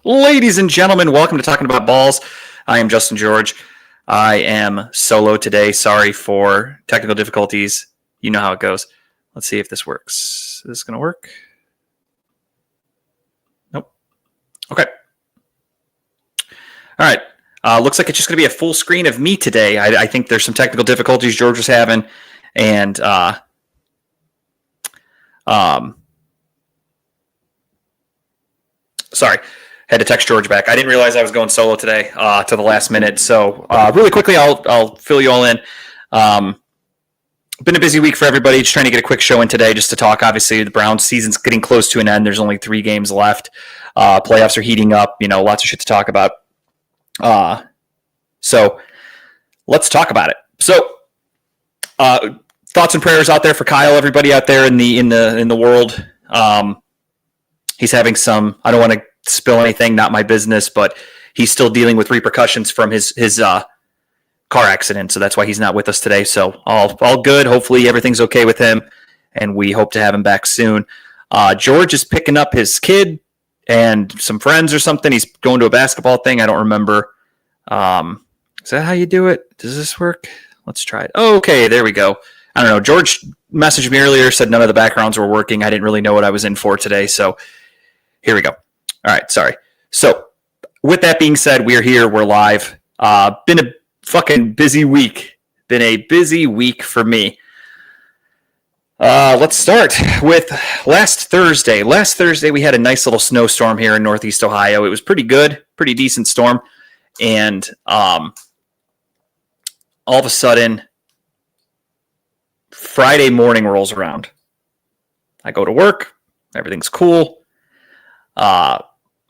Ladies and gentlemen, welcome to Talking About Balls. I am Justin George. I am solo today. Sorry for technical difficulties. You know how it goes. Let's see if this works. Is this going to work? Nope. Okay. All right. Looks like it's just going to be a full screen of me today. I think there's some technical difficulties George was having. And sorry. Had to text George back. I didn't realize I was going solo today to the last minute. So really quickly, I'll fill you all in. Been a busy week for everybody. Just trying to get a quick show in today just to talk. Obviously, the Browns season's getting close to an end. There's only 3 games left. Playoffs are heating up. You know, lots of shit to talk about. So let's talk about it. So thoughts and prayers out there for Kyle. Everybody out there in the world. He's having some. I don't want to spill anything, not my business, but he's still dealing with repercussions from his car accident. So that's why he's not with us today. So all good. Hopefully everything's okay with him, and we hope to have him back soon. George is picking up his kid and some friends or something. He's going to a basketball thing. I don't remember. Is that how you do it? Does this work? Let's try it. Oh, okay, there we go. I don't know. George messaged me earlier, said none of the backgrounds were working. I didn't really know what I was in for today. So here we go. All right, sorry. So with that being said, we're here. We're live. Been a fucking busy week. Been a busy week for me. Let's start with last Thursday. Last Thursday, we had a nice little snowstorm here in Northeast Ohio. It was pretty good, pretty decent storm. And all of a sudden, Friday morning rolls around. I go to work. Everything's cool.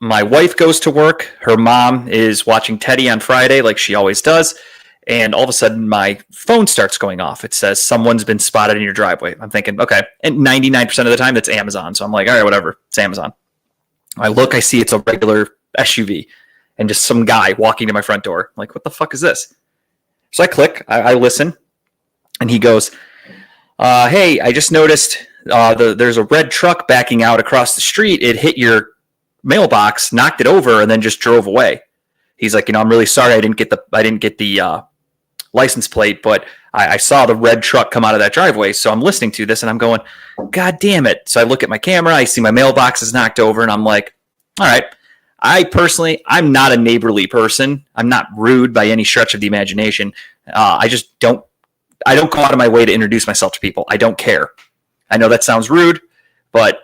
My wife goes to work. Her mom is watching Teddy on Friday like she always does. And all of a sudden, my phone starts going off. It says, someone's been spotted in your driveway. I'm thinking, okay. And 99% of the time, that's Amazon. So I'm like, all right, whatever. It's Amazon. I look, I see it's a regular SUV and just some guy walking to my front door. I'm like, what the fuck is this? So I click, I listen, and he goes, hey, I just noticed there's a red truck backing out across the street. It hit your mailbox, knocked it over, and then just drove away. He's like, I'm really sorry I didn't get the license plate, but I saw the red truck come out of that driveway. So I'm listening to this and I'm going, God damn it. So I look at my camera, I see my mailbox is knocked over, and I'm like, all right. I'm not a neighborly person. I'm not rude by any stretch of the imagination. I don't go out of my way to introduce myself to people. I don't care. I know that sounds rude, but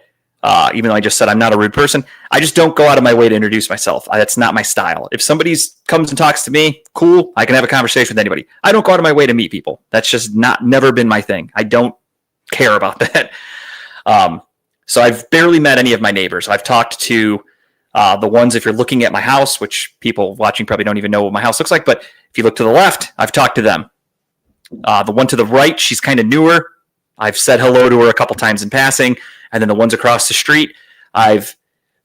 even though I just said I'm not a rude person, I just don't go out of my way to introduce myself. That's not my style. If somebody comes and talks to me, cool, I can have a conversation with anybody. I don't go out of my way to meet people. That's just never been my thing. I don't care about that. So I've barely met any of my neighbors. I've talked to the ones, if you're looking at my house, which people watching probably don't even know what my house looks like, but if you look to the left, I've talked to them. The one to the right, she's kind of newer. I've said hello to her a couple times in passing. And then the ones across the street, I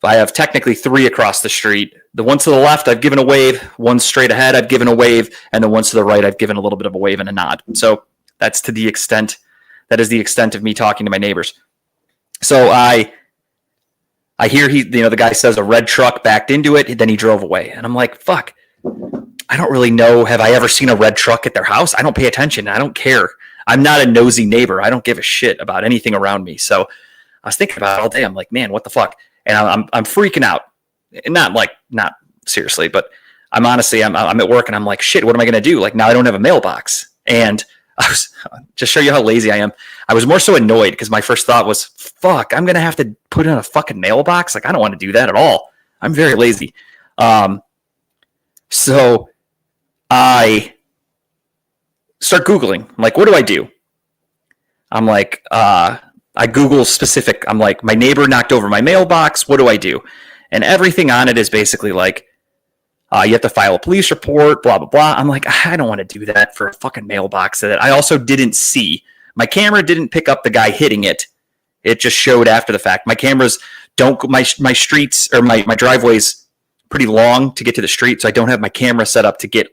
have technically 3 across the street. The ones to the left, I've given a wave. One straight ahead, I've given a wave. And the ones to the right, I've given a little bit of a wave and a nod. So that is the extent of me talking to my neighbors. So I hear the guy says a red truck backed into it, then he drove away. And I'm like, fuck, I don't really know. Have I ever seen a red truck at their house? I don't pay attention. I don't care. I'm not a nosy neighbor. I don't give a shit about anything around me. So I was thinking about it all day. I'm like, man, what the fuck? And I'm freaking out. Not seriously, but I'm at work and I'm like, shit, what am I going to do? Like, now I don't have a mailbox. And I was just show you how lazy I am. I was more so annoyed because my first thought was, fuck, I'm going to have to put in a fucking mailbox. Like, I don't want to do that at all. I'm very lazy. So I start Googling. I'm like, what do I do? I'm like, I Google specific. I'm like, my neighbor knocked over my mailbox. What do I do? And everything on it is basically like, you have to file a police report, blah, blah, blah. I'm like, I don't want to do that for a fucking mailbox that I also didn't see. My camera didn't pick up the guy hitting it. It just showed after the fact. My cameras my streets or my driveway's pretty long to get to the street. So I don't have my camera set up to get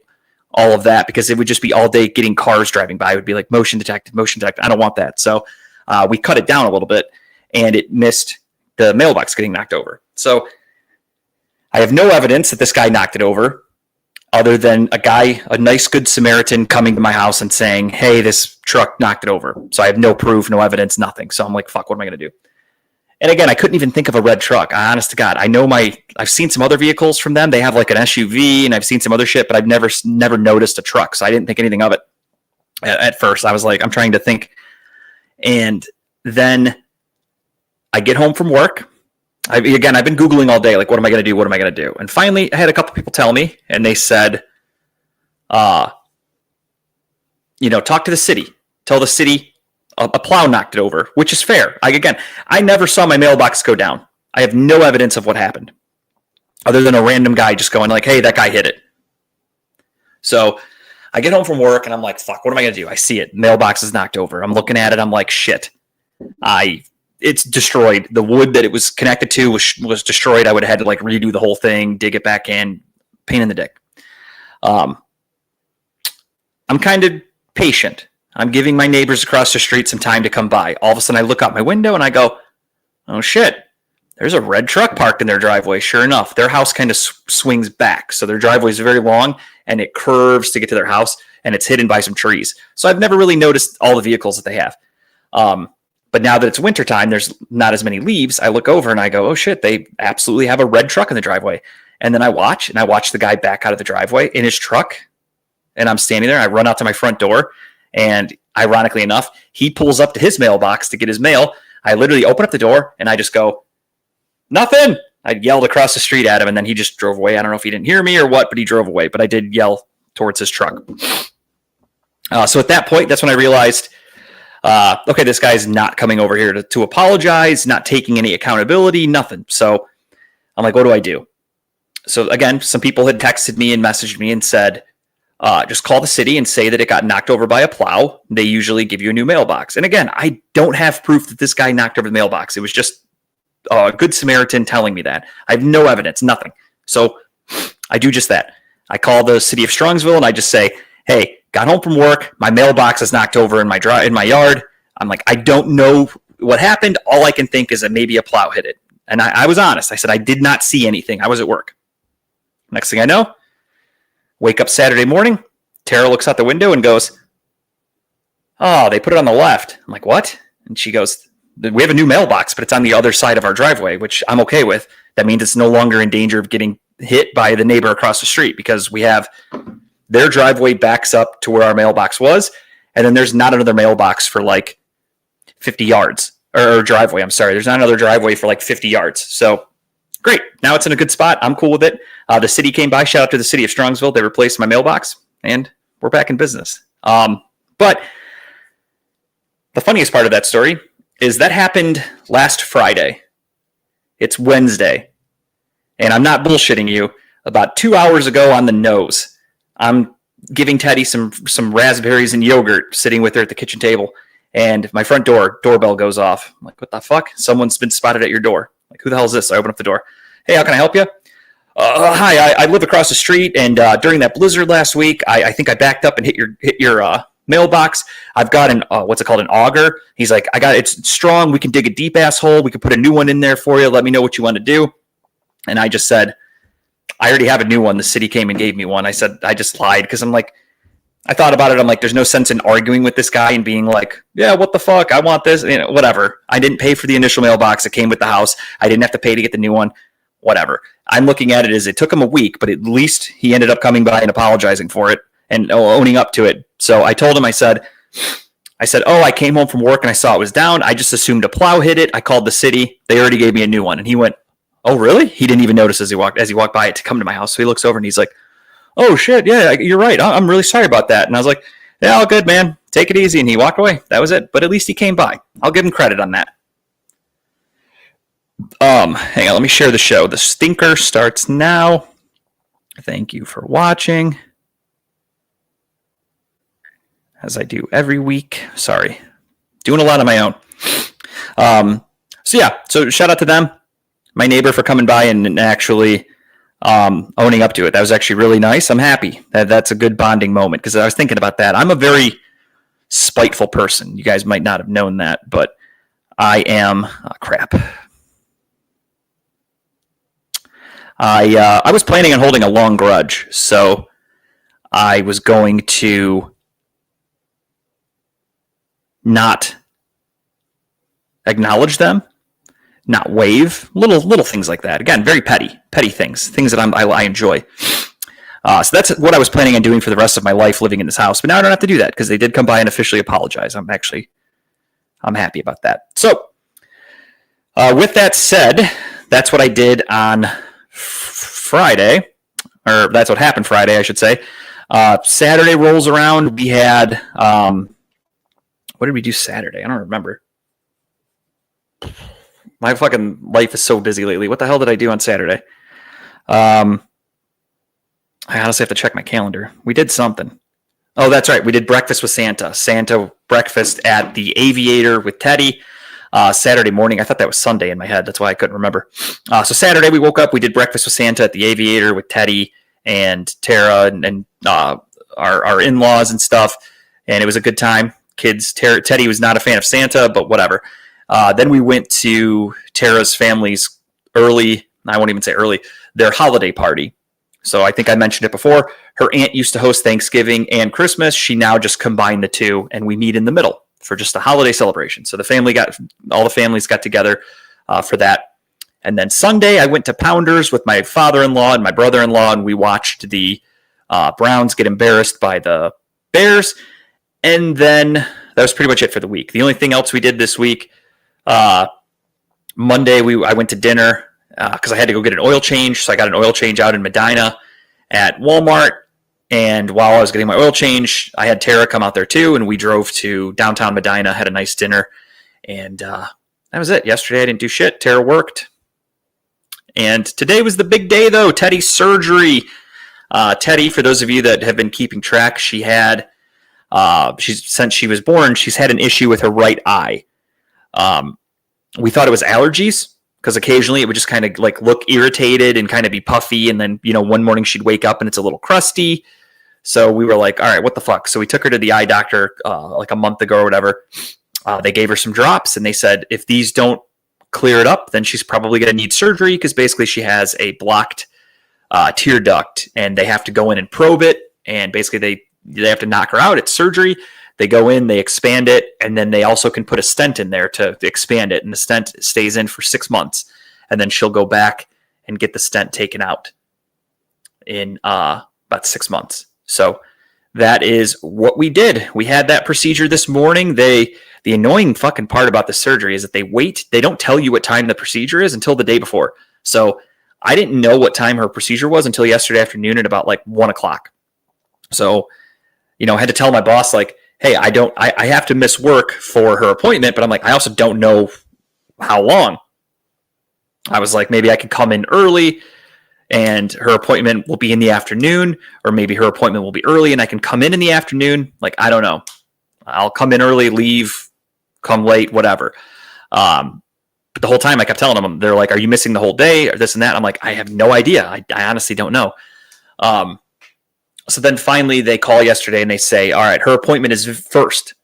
all of that because it would just be all day getting cars driving by. It would be like motion detected. I don't want that. So we cut it down a little bit and it missed the mailbox getting knocked over. So I have no evidence that this guy knocked it over other than a nice, good Samaritan coming to my house and saying, hey, this truck knocked it over. So I have no proof, no evidence, nothing. So I'm like, fuck, what am I going to do? And again, I couldn't even think of a red truck. Honest to God, I've seen some other vehicles from them. They have like an SUV, and I've seen some other shit, but I've never noticed a truck. So I didn't think anything of it at first. I was like, I'm trying to think. And then I get home from work. I've been Googling all day. Like, what am I going to do? What am I going to do? And finally, I had a couple people tell me, and they said, talk to the city. Tell the city a plow knocked it over, which is fair. I never saw my mailbox go down. I have no evidence of what happened other than a random guy just going like, hey, that guy hit it. So I get home from work and I'm like, fuck, what am I going to do? I see it. Mailbox is knocked over. I'm looking at it. I'm like, shit. It's destroyed. The wood that it was connected to was destroyed. I would have had to like redo the whole thing, dig it back in, pain in the dick. I'm kind of patient. I'm giving my neighbors across the street some time to come by. All of a sudden, I look out my window and I go, oh shit, there's a red truck parked in their driveway. Sure enough, their house kind of swings back. So their driveway is very long and it curves to get to their house, and it's hidden by some trees. So I've never really noticed all the vehicles that they have. But now that it's wintertime, there's not as many leaves. I look over and I go, oh shit, they absolutely have a red truck in the driveway. And then I watch the guy back out of the driveway in his truck. And I'm standing there. I run out to my front door. And ironically enough, he pulls up to his mailbox to get his mail. I literally open up the door and I just go, nothing. I yelled across the street at him, and then he just drove away. I don't know if he didn't hear me or what, but he drove away. But I did yell towards his truck. So at that point, that's when I realized, okay, this guy's not coming over here to apologize, not taking any accountability, nothing. So I'm like, what do I do? So again, some people had texted me and messaged me and said, just call the city and say that it got knocked over by a plow. They usually give you a new mailbox. And again, I don't have proof that this guy knocked over the mailbox. It was just a good Samaritan telling me that. I have no evidence, nothing. So I do just that. I call the city of Strongsville and I just say, hey, got home from work. My mailbox is knocked over in my yard. I'm like, I don't know what happened. All I can think is that maybe a plow hit it. And I was honest. I said, I did not see anything. I was at work. Next thing I know, wake up Saturday morning, Tara looks out the window and goes, oh, they put it on the left. I'm like, what? And she goes, we have a new mailbox, but it's on the other side of our driveway, which I'm okay with. That means it's no longer in danger of getting hit by the neighbor across the street, because we have their driveway backs up to where our mailbox was. And then there's not another mailbox for like 50 yards or driveway. I'm sorry. There's not another driveway for like 50 yards. So great. Now it's in a good spot. I'm cool with it. The city came by. Shout out to the city of Strongsville. They replaced my mailbox and we're back in business. But the funniest part of that story is that happened last Friday. It's Wednesday. And I'm not bullshitting you. About 2 hours ago on the nose, I'm giving Teddy some raspberries and yogurt sitting with her at the kitchen table. And my front doorbell goes off. I'm like, what the fuck? Someone's been spotted at your door. Like, who the hell is this? I open up the door. Hey, how can I help you? Hi, I live across the street, and during that blizzard last week, I think I backed up and hit your mailbox. I've got an what's it called, an auger. He's like, it's strong. We can dig a deep ass hole. We can put a new one in there for you. Let me know what you want to do. And I just said, I already have a new one. The city came and gave me one. I said, I just lied because I'm like, I thought about it. I'm like, there's no sense in arguing with this guy and being like, yeah, what the fuck? I want this, whatever. I didn't pay for the initial mailbox. It came with the house. I didn't have to pay to get the new one. Whatever. I'm looking at it as it took him a week, but at least he ended up coming by and apologizing for it and owning up to it. So I told him, I said, oh, I came home from work and I saw it was down. I just assumed a plow hit it. I called the city. They already gave me a new one. And he went, oh, really? He didn't even notice as he walked by it to come to my house. So he looks over and he's like, oh shit, yeah, you're right. I'm really sorry about that. And I was like, yeah, all good, man. Take it easy. And he walked away. That was it. But at least he came by. I'll give him credit on that. Hang on, let me share the show. The stinker starts now. Thank you for watching. As I do every week. Sorry. Doing a lot on my own. So shout out to them. My neighbor for coming by and actually owning up to it. That was actually really nice. I'm happy. That's a good bonding moment because I was thinking about that. I'm a very spiteful person. You guys might not have known that, but I am. Oh, crap. I was planning on holding a long grudge, so I was going to not acknowledge them, not wave, little things like that. Again, very petty things that I enjoy. So that's what I was planning on doing for the rest of my life living in this house. But now I don't have to do that because they did come by and officially apologize. I'm happy about that. So with that said, that's what I did on Friday, or that's what happened Friday, I should say. Saturday rolls around. We had, what did we do Saturday? I don't remember. My fucking life is so busy lately. What the hell did I do on Saturday? I honestly have to check my calendar. We did something. Oh, that's right. We did breakfast with Santa. Santa breakfast at the Aviator with Teddy Saturday morning. I thought that was Sunday in my head. That's why I couldn't remember. So Saturday we woke up. We did breakfast with Santa at the Aviator with Teddy and Tara and our in-laws and stuff. And it was a good time. Kids, Teddy was not a fan of Santa, but whatever. Then we went to Tara's family's early, I won't even say early, their holiday party. So I think I mentioned it before. Her aunt used to host Thanksgiving and Christmas. She now just combined the two, and we meet in the middle for just a holiday celebration. So all the families got together for that. And then Sunday, I went to Pounders with my father-in-law and my brother-in-law, and we watched the Browns get embarrassed by the Bears. And then that was pretty much it for the week. The only thing else we did this week, Monday, I went to dinner because I had to go get an oil change. So I got an oil change out in Medina at Walmart. And while I was getting my oil change, I had Tara come out there too. And we drove to downtown Medina, had a nice dinner. And that was it. Yesterday, I didn't do shit. Tara worked. And today was the big day, though. Teddy's surgery. Teddy, for those of you that have been keeping track, she had, since she was born, she's had an issue with her right eye. We thought it was allergies because occasionally it would just kind of like look irritated and kind of be puffy. And then, one morning she'd wake up and it's a little crusty. So we were like, all right, what the fuck? So we took her to the eye doctor like a month ago or whatever. They gave her some drops and they said, if these don't clear it up, then she's probably going to need surgery because basically she has a blocked tear duct and they have to go in and probe it. And basically they have to knock her out. It's surgery. They go in, they expand it, and then they also can put a stent in there to expand it. And the stent stays in for 6 months. And then she'll go back and get the stent taken out in about 6 months. So that is what we did. We had that procedure this morning. The annoying fucking part about the surgery is that they don't tell you what time the procedure is until the day before. So I didn't know what time her procedure was until yesterday afternoon at about like 1 o'clock. So, I had to tell my boss, like, hey, I have to miss work for her appointment, but I'm like, I also don't know how long. I was like, maybe I can come in early and her appointment will be in the afternoon, or maybe her appointment will be early and I can come in the afternoon. Like, I don't know. I'll come in early, leave, come late, whatever. But the whole time I kept telling them, they're like, are you missing the whole day or this and that? I'm like, I have no idea. I honestly don't know. So then finally they call yesterday and they say, all right, her appointment is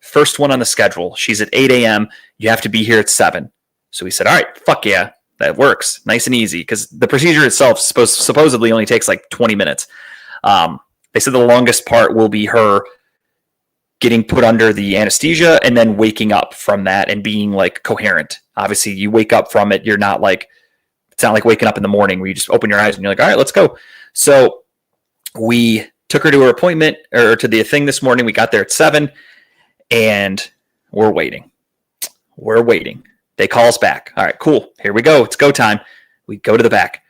first one on the schedule. She's at 8 a.m. You have to be here at 7. So we said, all right, fuck yeah, that works. Nice and easy. Because the procedure itself supposedly only takes like 20 minutes. They said the longest part will be her getting put under the anesthesia and then waking up from that and being like coherent. Obviously you wake up from it. It's not like waking up in the morning where you just open your eyes and you're like, all right, let's go. So we took her to her appointment or to the thing this morning. We got there at 7 and we're waiting. They call us back. All right, cool. Here we go. It's go time. We go to the back.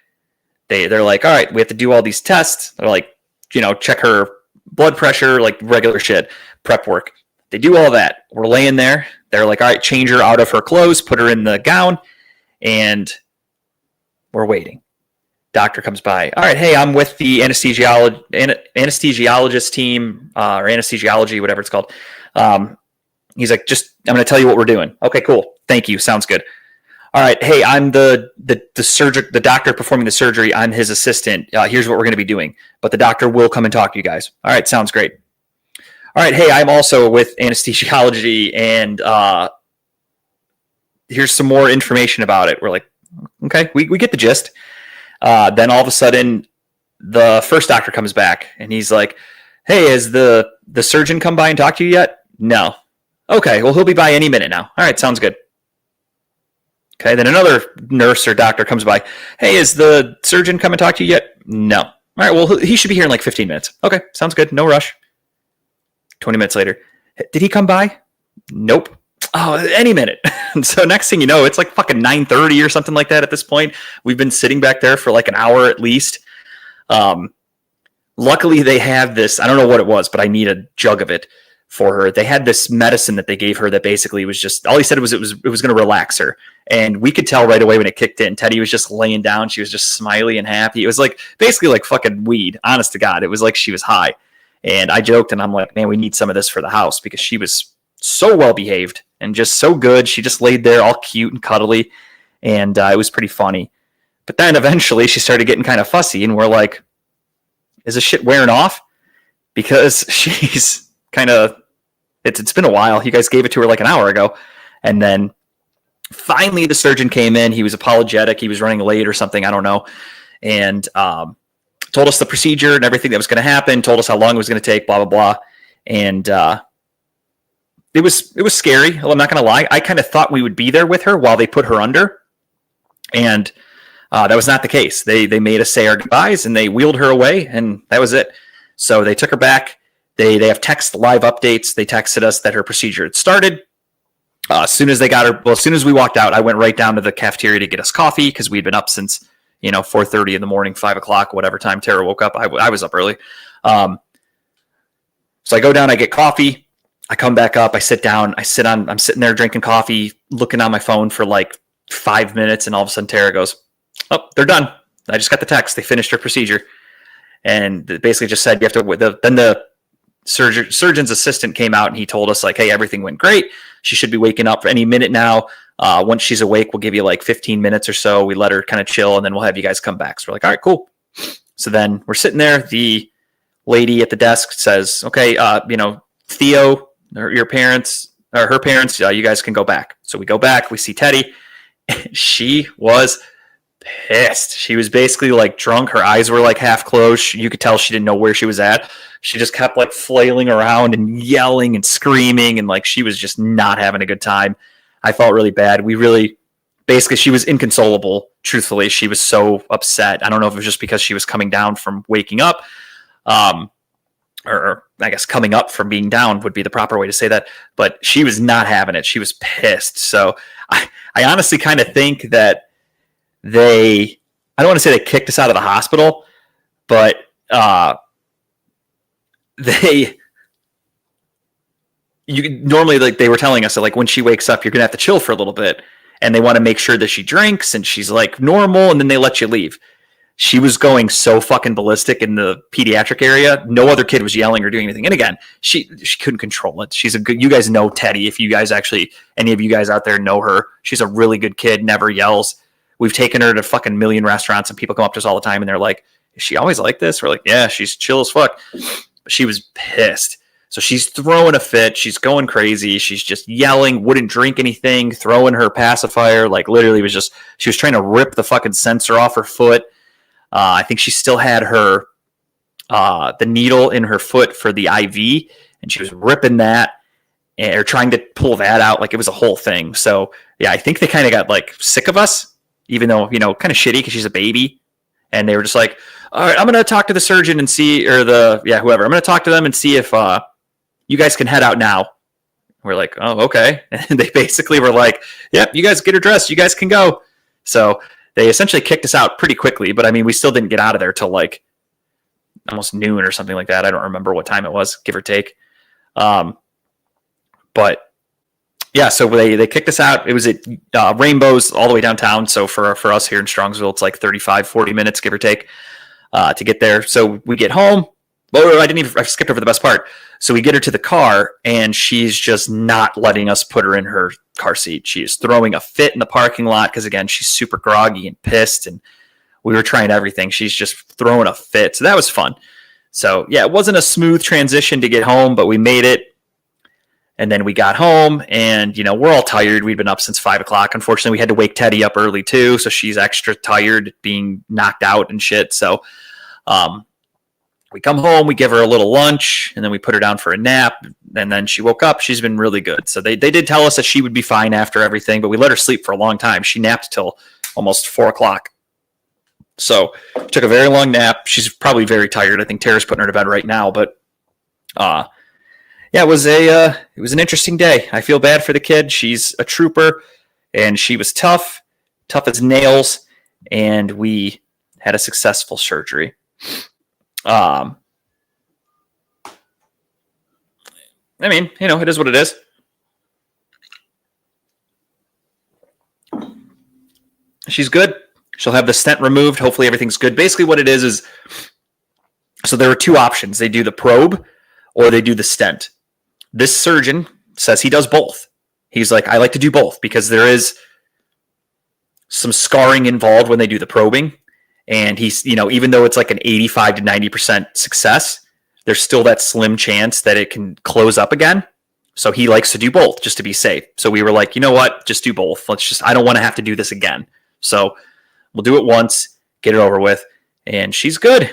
They're like, all right, we have to do all these tests. They're like, check her blood pressure, like regular shit, prep work. They do all that. We're laying there. They're like, all right, change her out of her clothes, put her in the gown, and we're waiting. Doctor comes by. All right, hey, I'm with the anesthesiologist team or anesthesiology, whatever it's called. He's like, I'm going to tell you what we're doing. Okay, cool. Thank you. Sounds good. All right, hey, I'm the doctor performing the surgery. I'm his assistant. Here's what we're going to be doing. But the doctor will come and talk to you guys. All right, sounds great. All right, hey, I'm also with anesthesiology, and here's some more information about it. We're like, okay, we get the gist. Then all of a sudden, the first doctor comes back and he's like, "Hey, has the surgeon come by and talked to you yet?" "No." "Okay, well, he'll be by any minute now." "All right, sounds good." Okay, then another nurse or doctor comes by. "Hey, is the surgeon come and talk to you yet?" "No." "All right, well, he should be here in like 15 minutes. Okay, sounds good. No rush. 20 minutes later. "Did he come by?" "Nope." "Oh, any minute." And so next thing you know, it's like fucking 9:30 or something like that at this point. We've been sitting back there for like an hour at least. Luckily, they have this. I don't know what it was, but I need a jug of it for her. They had this medicine that they gave her that basically was just, all he said was it was going to relax her. And we could tell right away when it kicked in. Teddy was just laying down. She was just smiley and happy. It was like basically like fucking weed, honest to God. It was like she was high. And I joked and I'm like, man, we need some of this for the house because she was so well behaved and just so good. She just laid there all cute and cuddly. And it was pretty funny. But then eventually she started getting kind of fussy and we're like, is this shit wearing off? Because she's kind of, it's been a while. You guys gave it to her like an hour ago. And then finally the surgeon came in. He was apologetic. He was running late or something. I don't know. And told us the procedure and everything that was going to happen, told us how long it was going to take, blah, blah, blah. And it was scary. I'm not going to lie. I kind of thought we would be there with her while they put her under. And that was not the case. They made us say our goodbyes and they wheeled her away and that was it. So they took her back. They have text live updates. They texted us that her procedure had started. As soon as they got her, well, as soon as we walked out, I went right down to the cafeteria to get us coffee because we'd been up since 4:30 in the morning, 5 o'clock, whatever time Tara woke up. I was up early. So I go down, I get coffee. I come back up. I sit down. I'm sitting there drinking coffee, looking on my phone for like 5 minutes, and all of a sudden Tara goes, "Oh, they're done. I just got the text. They finished her procedure." And it basically just said you have to. Then the surgeon's assistant came out and he told us like, "Hey, everything went great. She should be waking up any minute now. Once she's awake, we'll give you like 15 minutes or so. We let her kind of chill, and then we'll have you guys come back." So we're like, "All right, cool." So then we're sitting there. The lady at the desk says, "Okay, Theo, or your parents, or her parents, you guys can go back." So we go back. We see Teddy. She was pissed. She was basically like drunk. Her eyes were like half closed. You could tell she didn't know where she was at. She just kept like flailing around and yelling and screaming, and like she was just not having a good time. I felt really bad. Basically, she was inconsolable. Truthfully, she was so upset. I don't know if it was just because she was coming down from waking up, or I guess coming up from being down would be the proper way to say that. But she was not having it. She was pissed. So I honestly kind of think that I don't want to say they kicked us out of the hospital, but normally, like they were telling us that like when she wakes up, you're gonna have to chill for a little bit, and they want to make sure that she drinks and she's like normal, and then they let you leave. She was going so fucking ballistic in the pediatric area. No other kid was yelling or doing anything. And again, she couldn't control it. She's a good. You guys know Teddy. If you guys actually, any of you guys out there know her, she's a really good kid. Never yells. We've taken her to fucking million restaurants, and people come up to us all the time, and they're like, "Is she always like this?" We're like, "Yeah, she's chill as fuck." But she was pissed. So she's throwing a fit. She's going crazy. She's just yelling, wouldn't drink anything, throwing her pacifier. Like literally she was trying to rip the fucking sensor off her foot. I think she still had her, the needle in her foot for the IV, and she was ripping that or trying to pull that out. Like it was a whole thing. So yeah, I think they kind of got like sick of us, even though, kind of shitty because she's a baby. And they were just like, "All right, I'm going to talk to the surgeon and see, or whoever. I'm going to talk to them and see if, you guys can head out now." We're like, "Oh, okay." And they basically were like, "Yep, you guys get her dressed. You guys can go." So they essentially kicked us out pretty quickly. But I mean, we still didn't get out of there till like almost noon or something like that. I don't remember what time it was, give or take. But yeah, so they kicked us out. It was at Rainbows all the way downtown. So for us here in Strongsville, it's like 35, 40 minutes, give or take, to get there. So we get home. Oh, I skipped over the best part. So we get her to the car, and she's just not letting us put her in her car seat. She is throwing a fit in the parking lot because, again, she's super groggy and pissed, and we were trying everything. She's just throwing a fit. So that was fun. So, yeah, it wasn't a smooth transition to get home, but we made it. And then we got home and, we're all tired. We'd been up since 5 o'clock. Unfortunately, we had to wake Teddy up early too. So she's extra tired being knocked out and shit. So we come home, we give her a little lunch, and then we put her down for a nap. And then she woke up. She's been really good. So they did tell us that she would be fine after everything, but we let her sleep for a long time. She napped till almost 4 o'clock. So took a very long nap. She's probably very tired. I think Tara's putting her to bed right now. But it was an interesting day. I feel bad for the kid. She's a trooper, and she was tough as nails. And we had a successful surgery. It is what it is. She's good. She'll have the stent removed. Hopefully everything's good. Basically what it is so there are two options. They do the probe or they do the stent. This surgeon says he does both. He's like, I like to do both because there is some scarring involved when they do the probing. And he's, even though it's like an 85 to 90% success, there's still that slim chance that it can close up again. So he likes to do both just to be safe. So we were like, you know what? Just do both. I don't want to have to do this again. So we'll do it once, get it over with. And she's good.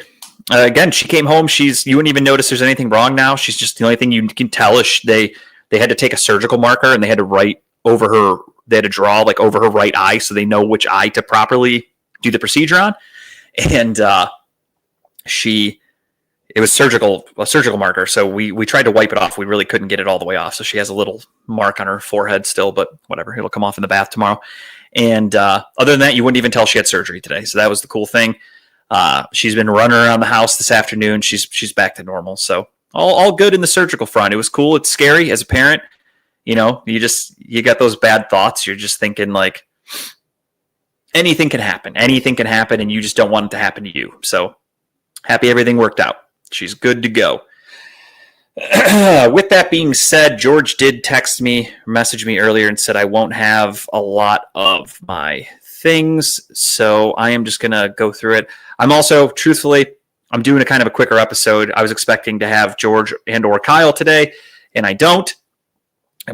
Again, she came home. You wouldn't even notice there's anything wrong now. She's just, the only thing you can tell is they had to take a surgical marker and they had to write over her, they had to draw like over her right eye so they know which eye to properly do the procedure on. And it was a surgical marker. So we tried to wipe it off. We really couldn't get it all the way off. So she has a little mark on her forehead still, but whatever. It'll come off in the bath tomorrow. And other than that, you wouldn't even tell she had surgery today. So that was the cool thing. She's been running around the house this afternoon. She's back to normal. So all good in the surgical front. It was cool. It's scary as a parent. You got those bad thoughts. You're just thinking like anything can happen. Anything can happen, and you just don't want it to happen to you. So happy everything worked out. She's good to go. With that being said, George did message me earlier and said I won't have a lot of my things, so I am just going to go through it. I'm also, truthfully, I'm doing a kind of a quicker episode. I was expecting to have George and or Kyle today, and I don't,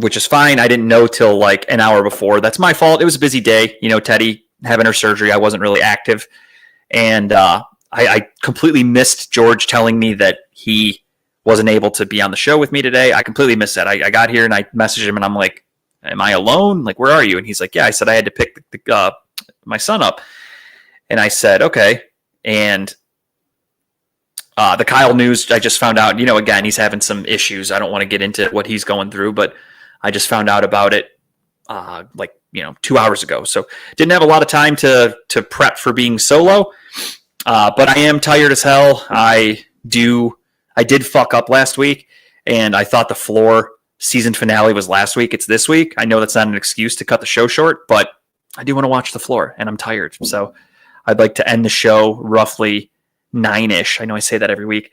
which is fine. I didn't know till like an hour before. That's my fault. It was a busy day. Teddy having her surgery, I wasn't really active, and I completely missed George telling me that he wasn't able to be on the show with me today. I completely missed that. I got here and I messaged him and I'm like, am I alone? Like, where are you? And he's like, yeah. I said I had to pick my son up. And I said, okay. And the Kyle news, I just found out, again, he's having some issues. I don't want to get into what he's going through, but I just found out about it 2 hours ago. So didn't have a lot of time to prep for being solo. But I am tired as hell. I did fuck up last week, and I thought the Floor season finale was last week. It's this week. I know that's not an excuse to cut the show short, but I do want to watch the Floor, and I'm tired. So I'd like to end the show roughly 9-ish. I know I say that every week.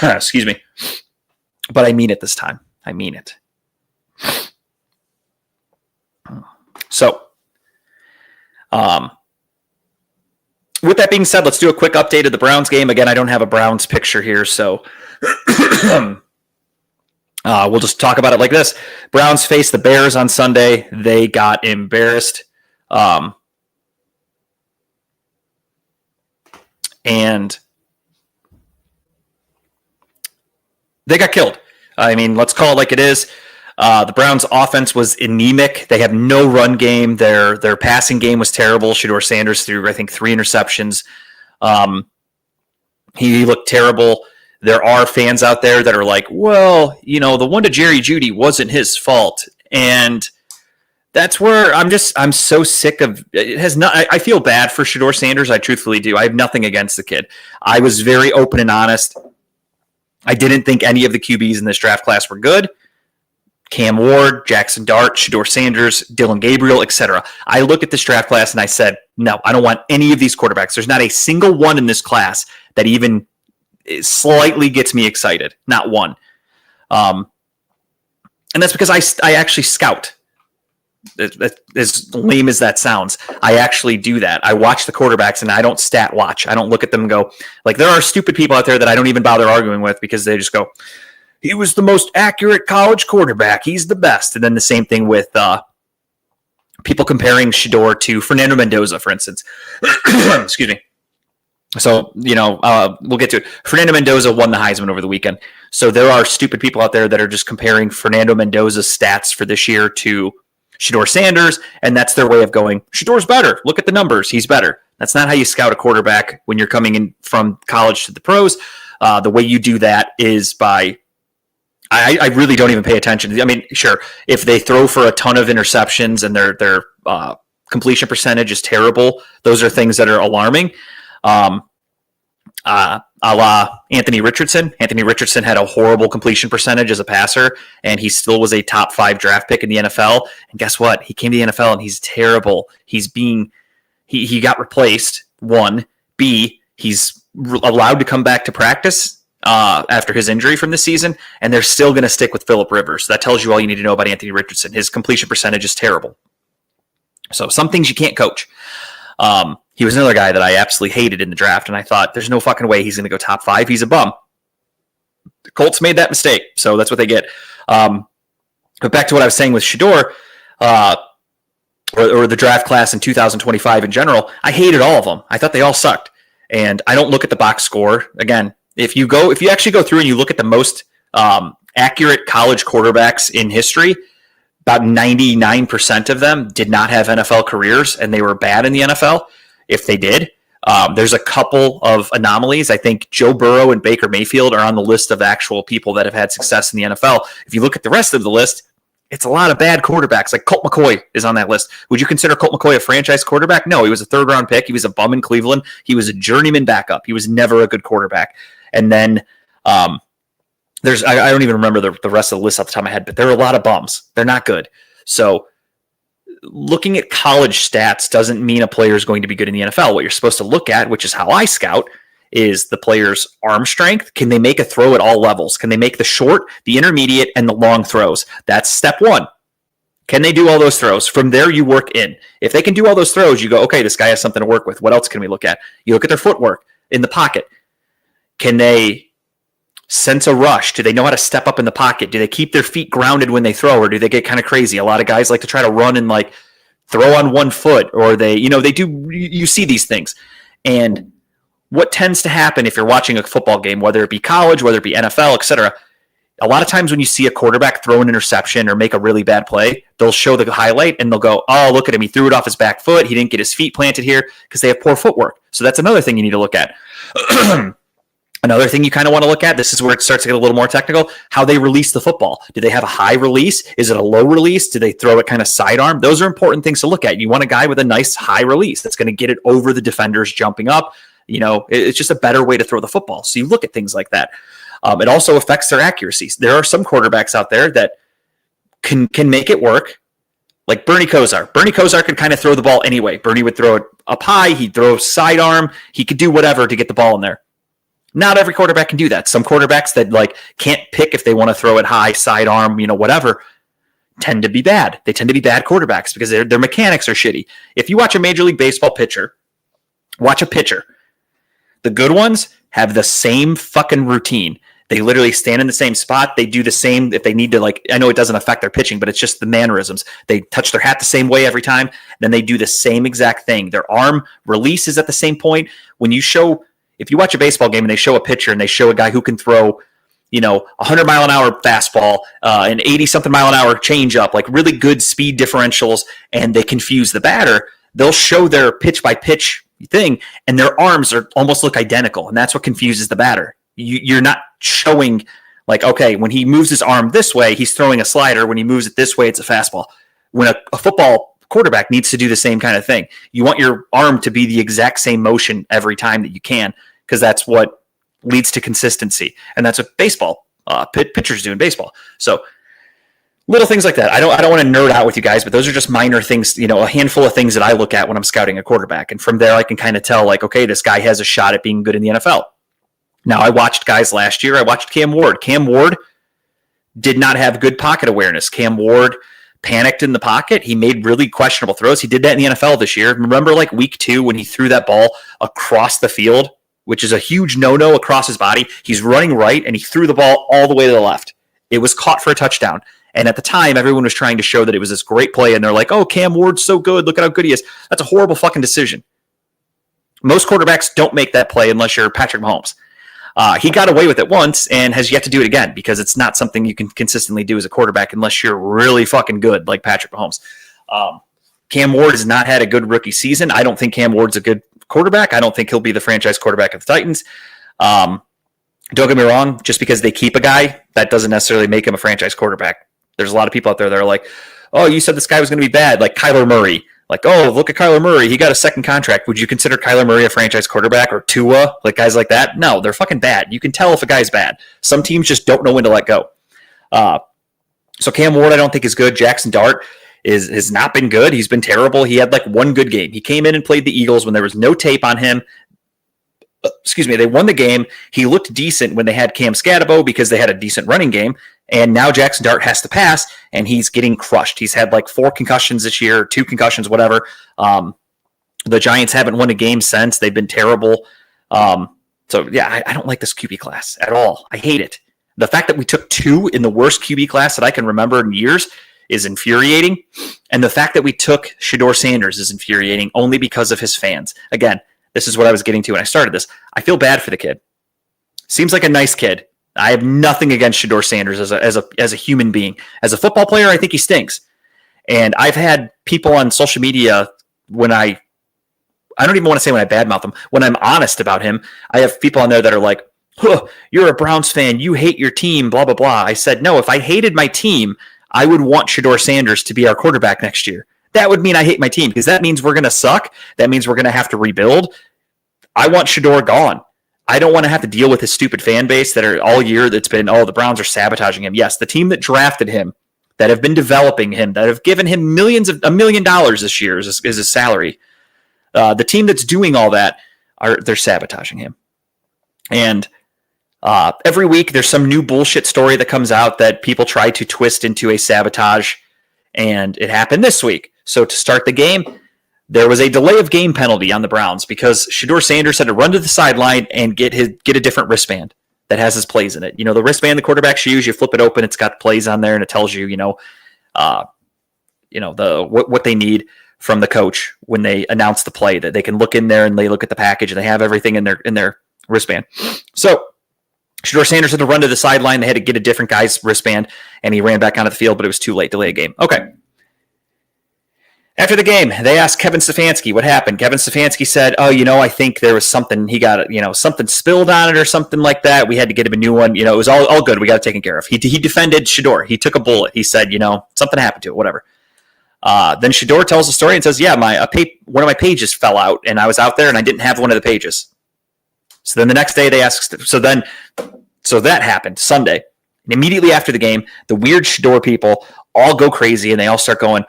Excuse me. But I mean it this time. I mean it. So, with that being said, let's do a quick update of the Browns game. Again, I don't have a Browns picture here, so we'll just talk about it like this. Browns faced the Bears on Sunday. They got embarrassed. And they got killed. I mean, let's call it like it is. The Browns' offense was anemic. They have no run game. Their passing game was terrible. Shedeur Sanders threw, I think, 3 interceptions. He looked terrible. There are fans out there that are like, well, the one to Jerry Jeudy wasn't his fault. And that's where I'm so sick of it. I feel bad for Shedeur Sanders. I truthfully do. I have nothing against the kid. I was very open and honest. I didn't think any of the QBs in this draft class were good. Cam Ward, Jackson Dart, Shedeur Sanders, Dylan Gabriel, etc. I look at this draft class and I said, no, I don't want any of these quarterbacks. There's not a single one in this class that even slightly gets me excited. Not one. And that's because I actually scout. As lame as that sounds, I actually do that. I watch the quarterbacks and I don't stat watch. I don't look at them and go, like, there are stupid people out there that I don't even bother arguing with because they just go, he was the most accurate college quarterback. He's the best. And then the same thing with people comparing Shedeur to Fernando Mendoza, for instance. Excuse me. So, we'll get to it. Fernando Mendoza won the Heisman over the weekend. So there are stupid people out there that are just comparing Fernando Mendoza's stats for this year to Shedeur Sanders, and that's their way of going, Shedeur's better. Look at the numbers. He's better. That's not how you scout a quarterback when you're coming in from college to the pros. The way you do that is by I really don't even pay attention. I mean, sure, if they throw for a ton of interceptions and their completion percentage is terrible, those are things that are alarming. A la Anthony Richardson. Anthony Richardson had a horrible completion percentage as a passer, and he still was a top 5 draft pick in the NFL. And guess what? He came to the NFL and he's terrible. He got replaced. 1, B, he's allowed to come back to practice after his injury from this season, and they're still going to stick with Phillip Rivers. That tells you all you need to know about Anthony Richardson. His completion percentage is terrible. So some things you can't coach. He was another guy that I absolutely hated in the draft, and I thought, there's no fucking way he's going to go top 5. He's a bum. The Colts made that mistake, so that's what they get. But back to what I was saying with Shedeur, or the draft class in 2025 in general, I hated all of them. I thought they all sucked. And I don't look at the box score. Again, if you actually go through and you look at the most accurate college quarterbacks in history, about 99% of them did not have NFL careers, and they were bad in the NFL. If they did, there's a couple of anomalies. I think Joe Burrow and Baker Mayfield are on the list of actual people that have had success in the NFL. If you look at the rest of the list, it's a lot of bad quarterbacks. Like Colt McCoy is on that list. Would you consider Colt McCoy a franchise quarterback? No, he was a 3rd-round pick. He was a bum in Cleveland. He was a journeyman backup. He was never a good quarterback. And then I don't even remember the rest of the list off the top of my head, but there are a lot of bums. They're not good. So looking at college stats doesn't mean a player is going to be good in the NFL. What you're supposed to look at, which is how I scout, is the player's arm strength. Can they make a throw at all levels? Can they make the short, the intermediate, and the long throws? That's step 1. Can they do all those throws? From there, you work in. If they can do all those throws, you go, okay, this guy has something to work with. What else can we look at? You look at their footwork in the pocket. Can they sense a rush? Do they know how to step up in the pocket? Do they keep their feet grounded when they throw, or do they get kind of crazy? A lot of guys like to try to run and like throw on one foot, or they do. You see these things. And what tends to happen if you're watching a football game, whether it be college, whether it be NFL, etc., a lot of times when you see a quarterback throw an interception or make a really bad play, they'll show the highlight and they'll go, oh, look at him. He threw it off his back foot. He didn't get his feet planted here, because they have poor footwork. So that's another thing you need to look at. Another thing you kind of want to look at, this is where it starts to get a little more technical, how they release the football. Do they have a high release? Is it a low release? Do they throw it kind of sidearm? Those are important things to look at. You want a guy with a nice high release that's going to get it over the defenders jumping up. It's just a better way to throw the football. So you look at things like that. It also affects their accuracies. There are some quarterbacks out there that can make it work, like Bernie Kosar. Bernie Kosar could kind of throw the ball anyway. Bernie would throw it up high. He'd throw sidearm. He could do whatever to get the ball in there. Not every quarterback can do that. Some quarterbacks that can't pick if they want to throw it high, sidearm, whatever, tend to be bad. They tend to be bad quarterbacks because their mechanics are shitty. If you watch a Major League Baseball pitcher, watch a pitcher. The good ones have the same fucking routine. They literally stand in the same spot. They do the same if they need to, I know it doesn't affect their pitching, but it's just the mannerisms. They touch their hat the same way every time. Then they do the same exact thing. Their arm release is at the same point. If you watch a baseball game and they show a pitcher and they show a guy who can throw, 100-mile-an-hour fastball, an 80-something-mile-an-hour changeup, really good speed differentials, and they confuse the batter, they'll show their pitch-by-pitch thing, and their arms almost look identical, and that's what confuses the batter. You're not showing, okay, when he moves his arm this way, he's throwing a slider. When he moves it this way, it's a fastball. When a football quarterback needs to do the same kind of thing. You want your arm to be the exact same motion every time that you can, because that's what leads to consistency. And that's what baseball pitchers do in baseball. So little things like that. I don't want to nerd out with you guys, but those are just minor things, a handful of things that I look at when I'm scouting a quarterback. And from there, I can kind of tell, okay, this guy has a shot at being good in the NFL. Now, I watched guys last year. I watched Cam Ward. Cam Ward did not have good pocket awareness. Cam Ward panicked in the pocket. He made really questionable throws. He did that in the NFL this year. Remember week 2 when he threw that ball across the field, which is a huge no-no across his body. He's running right, and he threw the ball all the way to the left. It was caught for a touchdown. And at the time, everyone was trying to show that it was this great play. And they're like, oh, Cam Ward's so good. Look at how good he is. That's a horrible fucking decision. Most quarterbacks don't make that play unless you're Patrick Mahomes. He got away with it once and has yet to do it again because it's not something you can consistently do as a quarterback unless you're really fucking good like Patrick Mahomes. Cam Ward has not had a good rookie season. I don't think Cam Ward's a good quarterback. I don't think he'll be the franchise quarterback of the Titans. Don't get me wrong. Just because they keep a guy, that doesn't necessarily make him a franchise quarterback. There's a lot of people out there that are like, oh, you said this guy was going to be bad, like Kyler Murray. Like, oh, look at Kyler Murray. He got a second contract. Would you consider Kyler Murray a franchise quarterback or Tua? Like guys like that? No, they're fucking bad. You can tell if a guy's bad. Some teams just don't know when to let go. So Cam Ward, I don't think is good. Jackson Dart has not been good. He's been terrible. He had like one good game. He came in and played the Eagles when there was no tape on him. They won the game. He looked decent when they had Cam Scatabo because they had a decent running game. And now Jackson Dart has to pass, and he's getting crushed. He's had like 4 concussions this year, 2 concussions, whatever. The Giants haven't won a game since. They've been terrible. I don't like this QB class at all. I hate it. The fact that we took 2 in the worst QB class that I can remember in years is infuriating. And the fact that we took Shedeur Sanders is infuriating only because of his fans. Again, this is what I was getting to when I started this. I feel bad for the kid. Seems like a nice kid. I have nothing against Shedeur Sanders as a human being. As a football player, I think he stinks. And I've had people on social media when I don't even want to say when I badmouth him, when I'm honest about him, I have people on there that are like, huh, you're a Browns fan, you hate your team, blah, blah, blah. I said, no, if I hated my team, I would want Shedeur Sanders to be our quarterback next year. That would mean I hate my team because that means we're going to suck. That means we're going to have to rebuild. I want Shedeur gone. I don't want to have to deal with his stupid fan base that are all year that's been, oh, the Browns are sabotaging him. Yes, the team that drafted him, that have been developing him, that have given him $1 million this year is his salary. The team that's doing all that, they're sabotaging him. And every week there's some new bullshit story that comes out that people try to twist into a sabotage, and it happened this week. So to start the game, there was a delay of game penalty on the Browns because Shedeur Sanders had to run to the sideline and get a different wristband that has his plays in it. You know, the wristband the quarterbacks use, you flip it open, it's got plays on there, and it tells you, what they need from the coach when they announce the play, that they can look in there and they look at the package and they have everything in their wristband. So Shedeur Sanders had to run to the sideline. They had to get a different guy's wristband, and he ran back onto the field, but it was too late. Delay a game. Okay. After the game, they asked Kevin Stefanski what happened. Kevin Stefanski said, I think there was something, he got, something spilled on it or something like that. We had to get him a new one. It was all good. We got it taken care of. He defended Shedeur. He took a bullet. He said, something happened to it, whatever. Then Shedeur tells the story and says, yeah, one of my pages fell out, and I was out there and I didn't have one of the pages. So then the next day they asked, so that happened Sunday. And immediately after the game, the weird Shedeur people all go crazy and they all start going,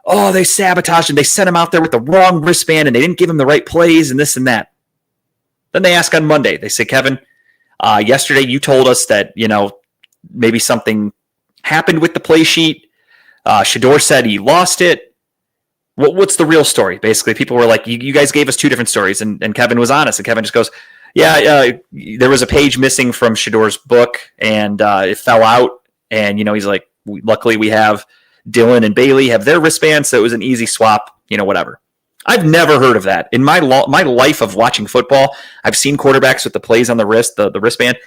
oh, they sabotaged him. They sent him out there with the wrong wristband and they didn't give him the right plays and this and that. Then they ask on Monday, they say, Kevin, yesterday you told us that, maybe something happened with the play sheet. Shedeur said he lost it. What's the real story? Basically, people were like, you guys gave us 2 different stories. And Kevin was honest. And Kevin just goes, yeah, there was a page missing from Shedeur's book and it fell out. And, he's like, luckily we have Dylan and Bailey have their wristbands, so it was an easy swap, whatever. I've never heard of that. In my life of watching football, I've seen quarterbacks with the plays on the wrist, the wristband,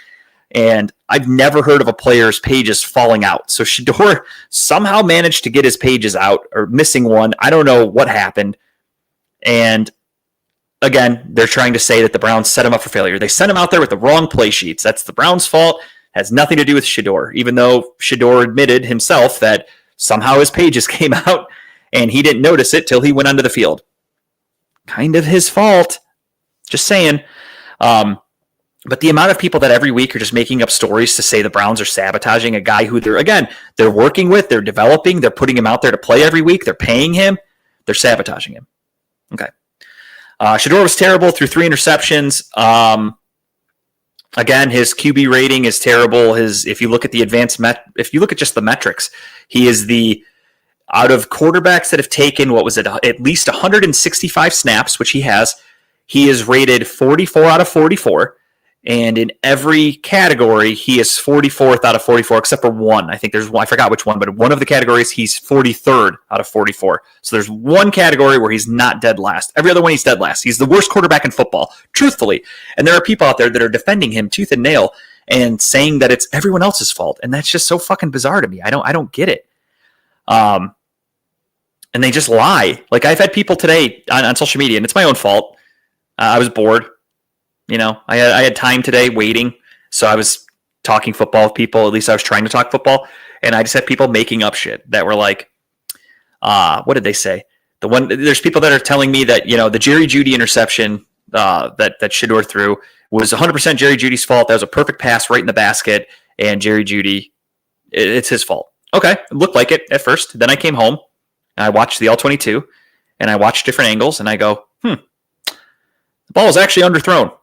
and I've never heard of a player's pages falling out. So Shedeur somehow managed to get his pages out, or missing one. I don't know what happened. And again, they're trying to say that the Browns set him up for failure. They sent him out there with the wrong play sheets. That's the Browns' fault. Has nothing to do with Shedeur, even though Shedeur admitted himself that somehow his pages came out and he didn't notice it till he went onto the field. Kind of his fault. Just saying. But the amount of people that every week are just making up stories to say the Browns are sabotaging a guy who they're working with, they're developing, they're putting him out there to play every week, they're paying him, they're sabotaging him. Okay. Shedeur was terrible, threw 3 interceptions. Again, his QB rating is terrible. If you look at if you look at just the metrics, he is out of quarterbacks that have taken, at least 165 snaps, which he has, he is rated 44 out of 44. And in every category, he is 44th out of 44, except for one. I think there's one, I forgot which one, but in one of the categories, he's 43rd out of 44. So there's one category where he's not dead last. Every other one, he's dead last. He's the worst quarterback in football, truthfully. And there are people out there that are defending him tooth and nail and saying that it's everyone else's fault. And that's just so fucking bizarre to me. I don't get it. And they just lie. Like, I've had people today on social media, and it's my own fault. I was bored. You know, I had time today waiting, so I was talking football with people. At least I was trying to talk football, and I just had people making up shit that were like, what did they say? There's people that are telling me that, you know, the Jerry Jeudy interception that Shedeur threw was 100% Jerry Judy's fault. That was a perfect pass right in the basket, and Jerry Jeudy, it's his fault. Okay, it looked like it at first. Then I came home, and I watched the All-22, and I watched different angles, and I go, the ball was actually underthrown.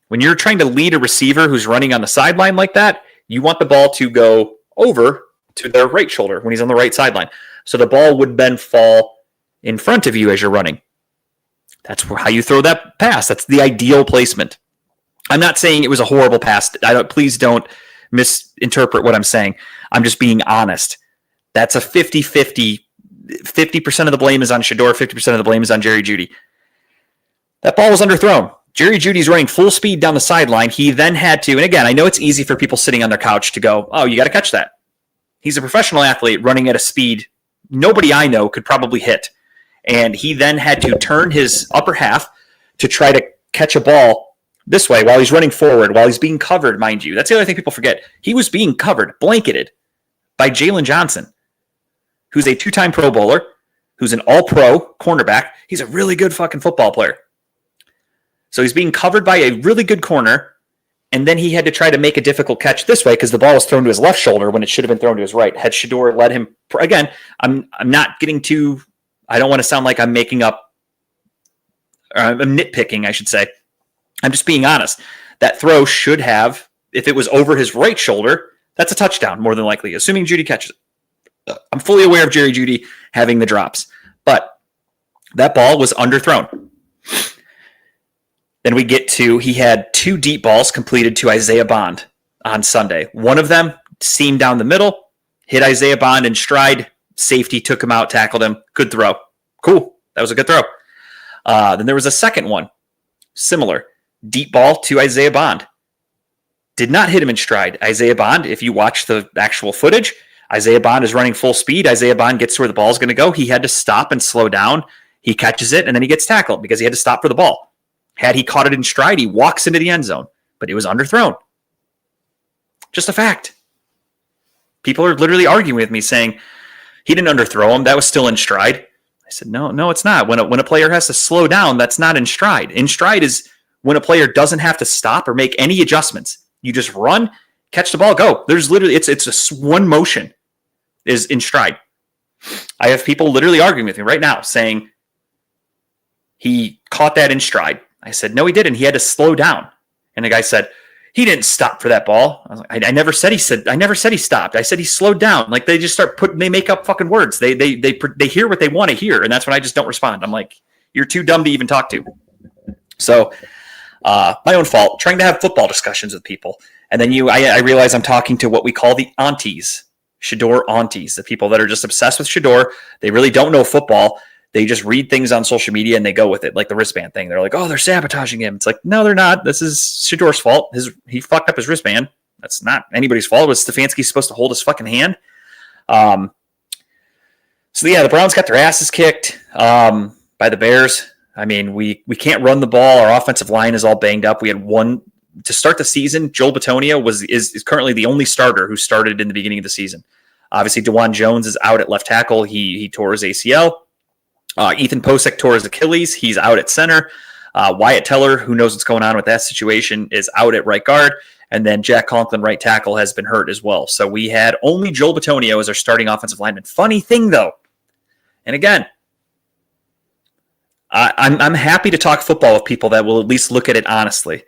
When you're trying to lead a receiver who's running on the sideline like that, you want the ball to go over to their right shoulder when he's on the right sideline. So the ball would then fall in front of you as you're running. That's how you throw that pass. That's the ideal placement. I'm not saying it was a horrible pass. Please don't misinterpret what I'm saying. I'm just being honest. That's a 50-50. 50% of the blame is on Shedeur. 50% of the blame is on Jerry Jeudy. That ball was underthrown. Jerry Judy's running full speed down the sideline. He then had to, and again, I know it's easy for people sitting on their couch to go, oh, you got to catch that. He's a professional athlete running at a speed nobody I know could probably hit. And he then had to turn his upper half to try to catch a ball this way while he's running forward, while he's being covered, mind you. That's the other thing people forget. He was being covered, blanketed by Jalen Johnson, who's a two-time Pro Bowler, who's an all-pro cornerback. He's a really good fucking football player. So he's being covered by a really good corner, and then he had to try to make a difficult catch this way because the ball was thrown to his left shoulder when it should have been thrown to his right. Had Shedeur led him... Again, I'm not getting too... I don't want to sound like I'm making up... I'm nitpicking, I should say. I'm just being honest. That throw should have, if it was over his right shoulder, that's a touchdown, more than likely, assuming Jeudy catches it. I'm fully aware of Jerry Jeudy having the drops, but that ball was underthrown. Then we get to, he had two deep balls completed to Isaiah Bond on Sunday. One of them seamed down the middle, hit Isaiah Bond in stride. Safety took him out, tackled him. Good throw. Cool. That was a good throw. Then there was a second one, similar. Deep ball to Isaiah Bond. Did not hit him in stride. Isaiah Bond, if you watch the actual footage, Isaiah Bond is running full speed. Isaiah Bond gets to where the ball is going to go. He had to stop and slow down. He catches it, and then he gets tackled because he had to stop for the ball. Had he caught it in stride, he walks into the end zone, but it was underthrown. Just a fact. People are literally arguing with me saying, he didn't underthrow him. That was still in stride. I said, no, it's not. When a player has to slow down, that's not in stride. In stride is when a player doesn't have to stop or make any adjustments. You just run, catch the ball, go. There's literally, it's a one motion is in stride. I have people literally arguing with me right now saying he caught that in stride. I said, no, he didn't. He had to slow down. And the guy said, he didn't stop for that ball. I was like, I never said he stopped. I said he slowed down. Like, they just they make up fucking words. They hear what they want to hear. And that's when I just don't respond. I'm like, you're too dumb to even talk to. So my own fault, trying to have football discussions with people. And then I realize I'm talking to what we call the aunties, Shedeur aunties, the people that are just obsessed with Shedeur. They really don't know football. They just read things on social media and they go with it, like the wristband thing. They're like, oh, they're sabotaging him. It's like, no, they're not. This is Shedeur's fault. He fucked up his wristband. That's not anybody's fault. It was Stefanski supposed to hold his fucking hand. So, yeah, the Browns got their asses kicked by the Bears. I mean, we can't run the ball. Our offensive line is all banged up. We had one to start the season. Joel Bitonio is currently the only starter who started in the beginning of the season. Obviously, DeJuan Jones is out at left tackle. He tore his ACL. Ethan Posick tore his Achilles. He's out at center. Wyatt Teller, who knows what's going on with that situation, is out at right guard. And then Jack Conklin, right tackle, has been hurt as well. So we had only Joel Bitonio as our starting offensive lineman. Funny thing, though, and again, I'm happy to talk football with people that will at least look at it honestly.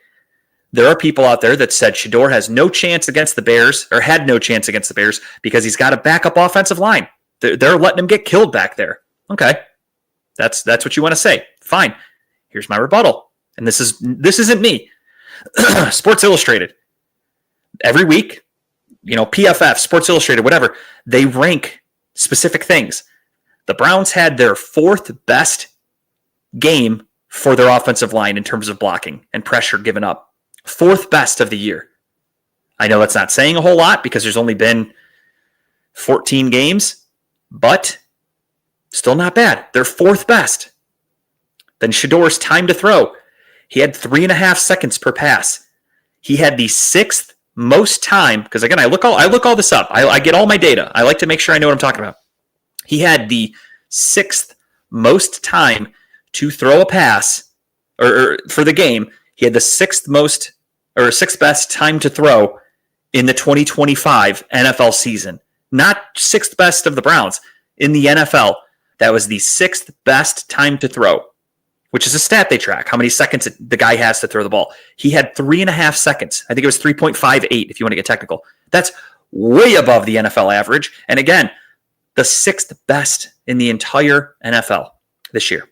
There are people out there that said Shedeur has no chance against the Bears, or had no chance against the Bears, because he's got a backup offensive line. They're letting him get killed back there. Okay. That's what you want to say. Fine. Here's my rebuttal. And this isn't me. Sports Illustrated, every week, PFF, Sports Illustrated, whatever, they rank specific things. The Browns had their fourth best game for their offensive line in terms of blocking and pressure given up. Fourth best of the year. I know that's not saying a whole lot because there's only been 14 games, but still not bad. They're fourth best. Then Shedeur's time to throw. He had 3.5 seconds per pass. He had the sixth most time, because again, I look all this up. I get all my data. I like to make sure I know what I'm talking about. He had the sixth most time to throw a pass, or for the game. He had the sixth best time to throw in the 2025 NFL season. Not sixth best of the Browns. In the NFL, that was the sixth best time to throw, which is a stat they track, how many seconds the guy has to throw the ball. He had 3.5 seconds. I think it was 3.58 if you want to get technical. That's way above the NFL average. And again, the sixth best in the entire NFL this year.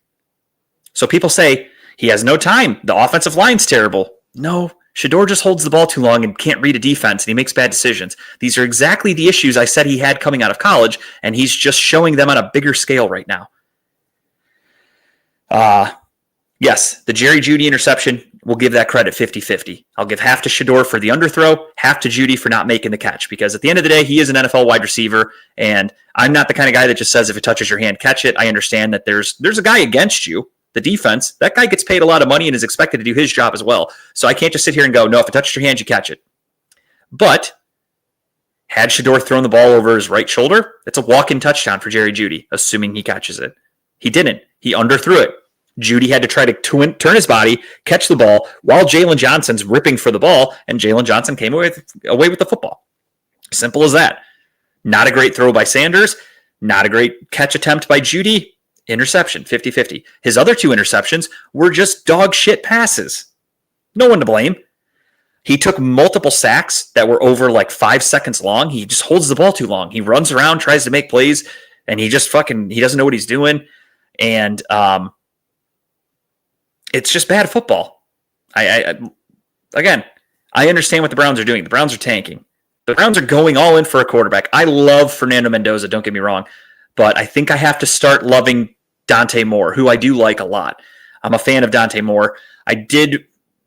So people say he has no time. The offensive line's terrible. No, Shedeur just holds the ball too long and can't read a defense, and he makes bad decisions. These are exactly the issues I said he had coming out of college, and he's just showing them on a bigger scale right now. Yes, the Jerry Jeudy interception, we'll give that credit 50-50. I'll give half to Shedeur for the underthrow, half to Jeudy for not making the catch, because at the end of the day, he is an NFL wide receiver, and I'm not the kind of guy that just says if it touches your hand, catch it. I understand that there's a guy against you, the defense. That guy gets paid a lot of money and is expected to do his job as well. So I can't just sit here and go, no, if it touches your hand, you catch it. But had Shedeur thrown the ball over his right shoulder, it's a walk-in touchdown for Jerry Jeudy, assuming he catches it. He didn't. He underthrew it. Jeudy had to try to turn his body, catch the ball, while Jalen Johnson's ripping for the ball, and Jalen Johnson came away with the football. Simple as that. Not a great throw by Sanders. Not a great catch attempt by Jeudy. Interception, 50-50. His other two interceptions were just dog shit passes. No one to blame. He took multiple sacks that were over like 5 seconds long. He just holds the ball too long. He runs around, tries to make plays, and he doesn't know what he's doing. And it's just bad football. I understand what the Browns are doing. The Browns are tanking. The Browns are going all in for a quarterback. I love Fernando Mendoza, don't get me wrong, but I think I have to start loving Dante Moore, who I do like a lot. I'm a fan of Dante Moore. I do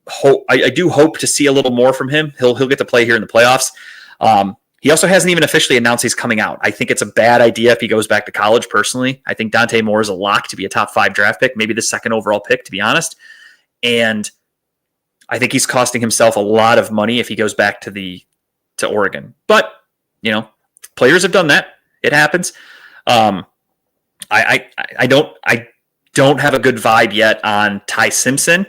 hope to see a little more from him. He'll get to play here in the playoffs. He also hasn't even officially announced he's coming out. I think it's a bad idea if he goes back to college, personally. I think Dante Moore is a lock to be a top 5 draft pick, maybe the second overall pick, to be honest. And I think he's costing himself a lot of money if he goes back to Oregon. But, players have done that. It happens. I don't have a good vibe yet on Ty Simpson.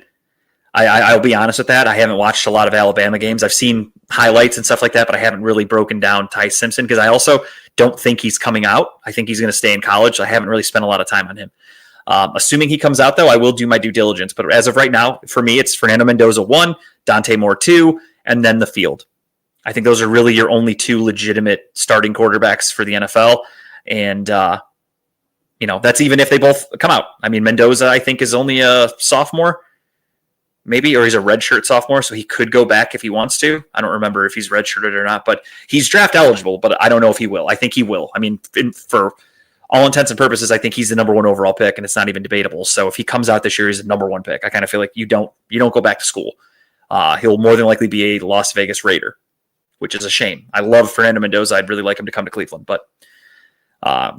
I'll be honest with that. I haven't watched a lot of Alabama games. I've seen highlights and stuff like that, but I haven't really broken down Ty Simpson because I also don't think he's coming out. I think he's going to stay in college. I haven't really spent a lot of time on him. Assuming he comes out, though, I will do my due diligence. But as of right now, for me, it's Fernando Mendoza 1, Dante Moore 2, and then the field. I think those are really your only 2 legitimate starting quarterbacks for the NFL. And, that's even if they both come out. I mean, Mendoza, I think, is only a sophomore. Maybe, or he's a redshirt sophomore, so he could go back if he wants to. I don't remember if he's redshirted or not, but he's draft eligible, but I don't know if he will. I think he will. I mean, for all intents and purposes, I think he's the number 1 overall pick, and it's not even debatable. So if he comes out this year, he's the number 1 pick. I kind of feel like you don't go back to school. He'll more than likely be a Las Vegas Raider, which is a shame. I love Fernando Mendoza. I'd really like him to come to Cleveland, but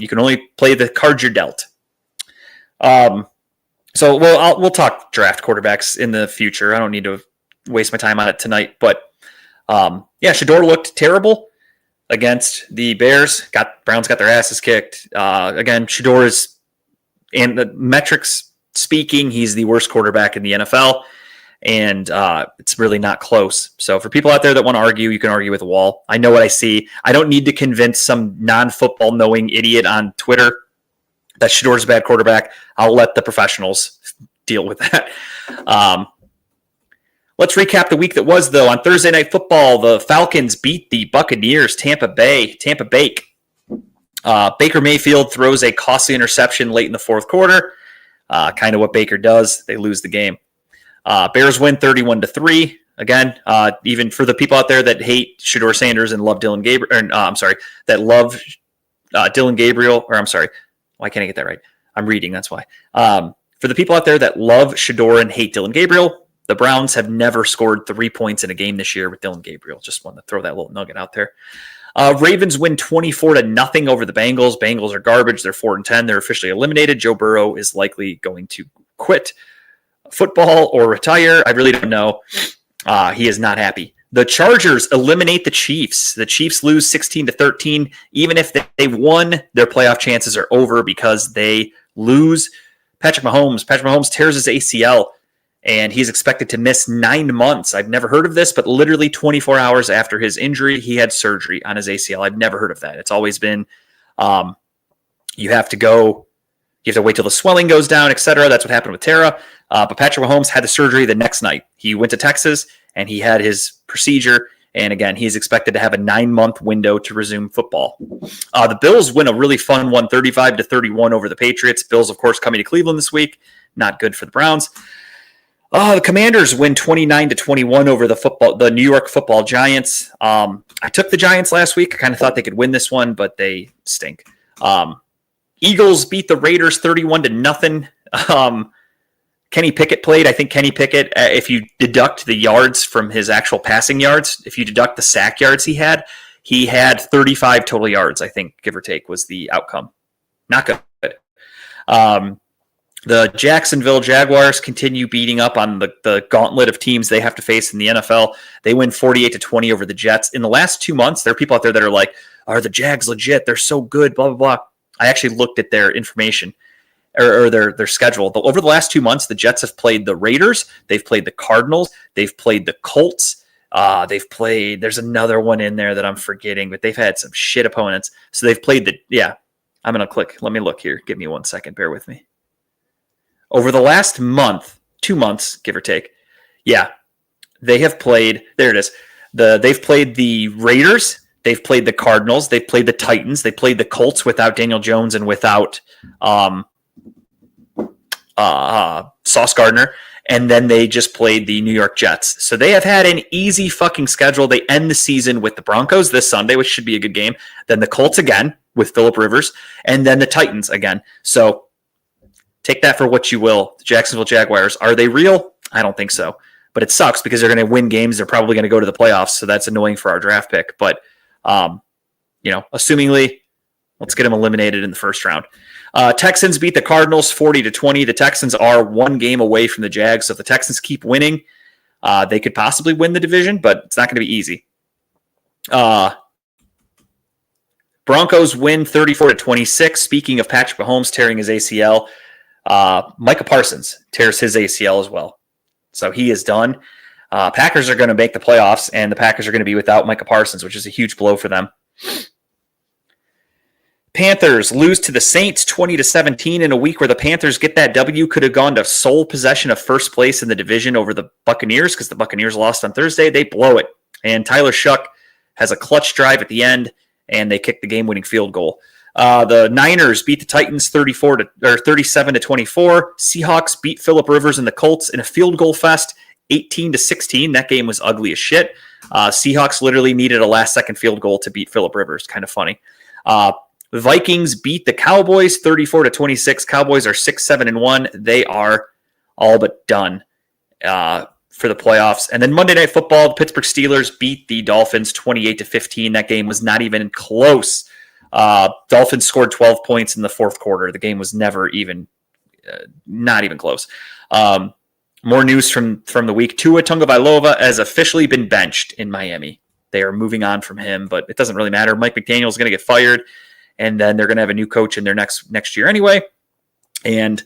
you can only play the cards you're dealt. So we'll talk draft quarterbacks in the future. I don't need to waste my time on it tonight. But Shedeur looked terrible against the Bears. Browns got their asses kicked. Again, Shedeur is, and the metrics speaking, he's the worst quarterback in the NFL. And it's really not close. So for people out there that want to argue, you can argue with a wall. I know what I see. I don't need to convince some non-football knowing idiot on Twitter that Shedeur's a bad quarterback. I'll let the professionals deal with that. Let's recap the week that was, though. On Thursday Night Football, the Falcons beat the Buccaneers, Tampa Bake. Baker Mayfield throws a costly interception late in the fourth quarter. Kind of what Baker does. They lose the game. Bears win 31-3. Again, even for the people out there that hate Shedeur Sanders and love Dillon Gabriel, that love Dillon Gabriel, or I'm sorry, why can't I get that right? I'm reading, that's why. For the people out there that love Shedeur and hate Dillon Gabriel, the Browns have never scored 3 points in a game this year with Dillon Gabriel. Just wanted to throw that little nugget out there. Ravens win 24-0 over the Bengals. Bengals are garbage. They're 4-10. They're officially eliminated. Joe Burrow is likely going to quit football or retire. I really don't know. He is not happy. The Chargers eliminate the Chiefs. The Chiefs lose 16-13. Even if they won, their playoff chances are over because they lose. Patrick Mahomes tears his ACL, and he's expected to miss 9 months. I've never heard of this, but literally 24 hours after his injury, he had surgery on his ACL. I've never heard of that. It's always been you have to wait till the swelling goes down, etc. That's what happened with Tara. But Patrick Mahomes had the surgery the next night. He went to Texas, and he had his procedure. And again, he's expected to have a 9-month window to resume football. The Bills win a really fun one, 35-31 over the Patriots. Bills, of course, coming to Cleveland this week. Not good for the Browns. The Commanders win 29-21 over the New York Football Giants. I took the Giants last week. I kind of thought they could win this one, but they stink. Eagles beat the Raiders 31-0. Kenny Pickett played. I think Kenny Pickett, if you deduct the yards from his actual passing yards, if you deduct the sack yards he had 35 total yards, I think, give or take, was the outcome. Not good. The Jacksonville Jaguars continue beating up on the gauntlet of teams they have to face in the NFL. They win 48-20 over the Jets. In the last 2 months, there are people out there that are like, are the Jags legit? They're so good, blah, blah, blah. I actually looked at their information or their schedule. Over the last 2 months, the Jets have played the Raiders. They've played the Cardinals. They've played the Colts. There's another one in there that I'm forgetting, but they've had some shit opponents. So they've played I'm going to click. Let me look here. Give me 1 second. Bear with me. Over the last month, 2 months, give or take, they have played. There it is. They've played the Raiders. They've played the Cardinals. They've played the Titans. They played the Colts without Daniel Jones and without Sauce Gardner. And then they just played the New York Jets. So they have had an easy fucking schedule. They end the season with the Broncos this Sunday, which should be a good game. Then the Colts again with Phillip Rivers. And then the Titans again. So take that for what you will. The Jacksonville Jaguars, are they real? I don't think so. But it sucks because they're going to win games. They're probably going to go to the playoffs. So that's annoying for our draft pick. But, assumingly, let's get them eliminated in the first round. Texans beat the Cardinals 40-20. The Texans are 1 game away from the Jags. So if the Texans keep winning, they could possibly win the division, but it's not going to be easy. Broncos win 34-26. Speaking of Patrick Mahomes tearing his ACL, Micah Parsons tears his ACL as well. So he is done. Packers are going to make the playoffs, and the Packers are going to be without Micah Parsons, which is a huge blow for them. Panthers lose to the Saints 20-17 in a week where the Panthers get that W. Could have gone to sole possession of first place in the division over the Buccaneers because the Buccaneers lost on Thursday. They blow it. And Tyler Shuck has a clutch drive at the end, and they kick the game-winning field goal. The Niners beat the Titans 37-24. Seahawks beat Phillip Rivers and the Colts in a field goal fest 18-16. That game was ugly as shit. Seahawks literally needed a last-second field goal to beat Phillip Rivers. Kind of funny. The Vikings beat the Cowboys 34-26. Cowboys are 6-7-1. They are all but done for the playoffs. And then Monday Night Football, the Pittsburgh Steelers beat the Dolphins 28-15. That game was not even close. Dolphins scored 12 points in the fourth quarter. The game was never even, not even close. More news from the week. Tua Tagovailoa has officially been benched in Miami. They are moving on from him, but it doesn't really matter. Mike McDaniel is going to get fired, and then they're going to have a new coach in their next year anyway. And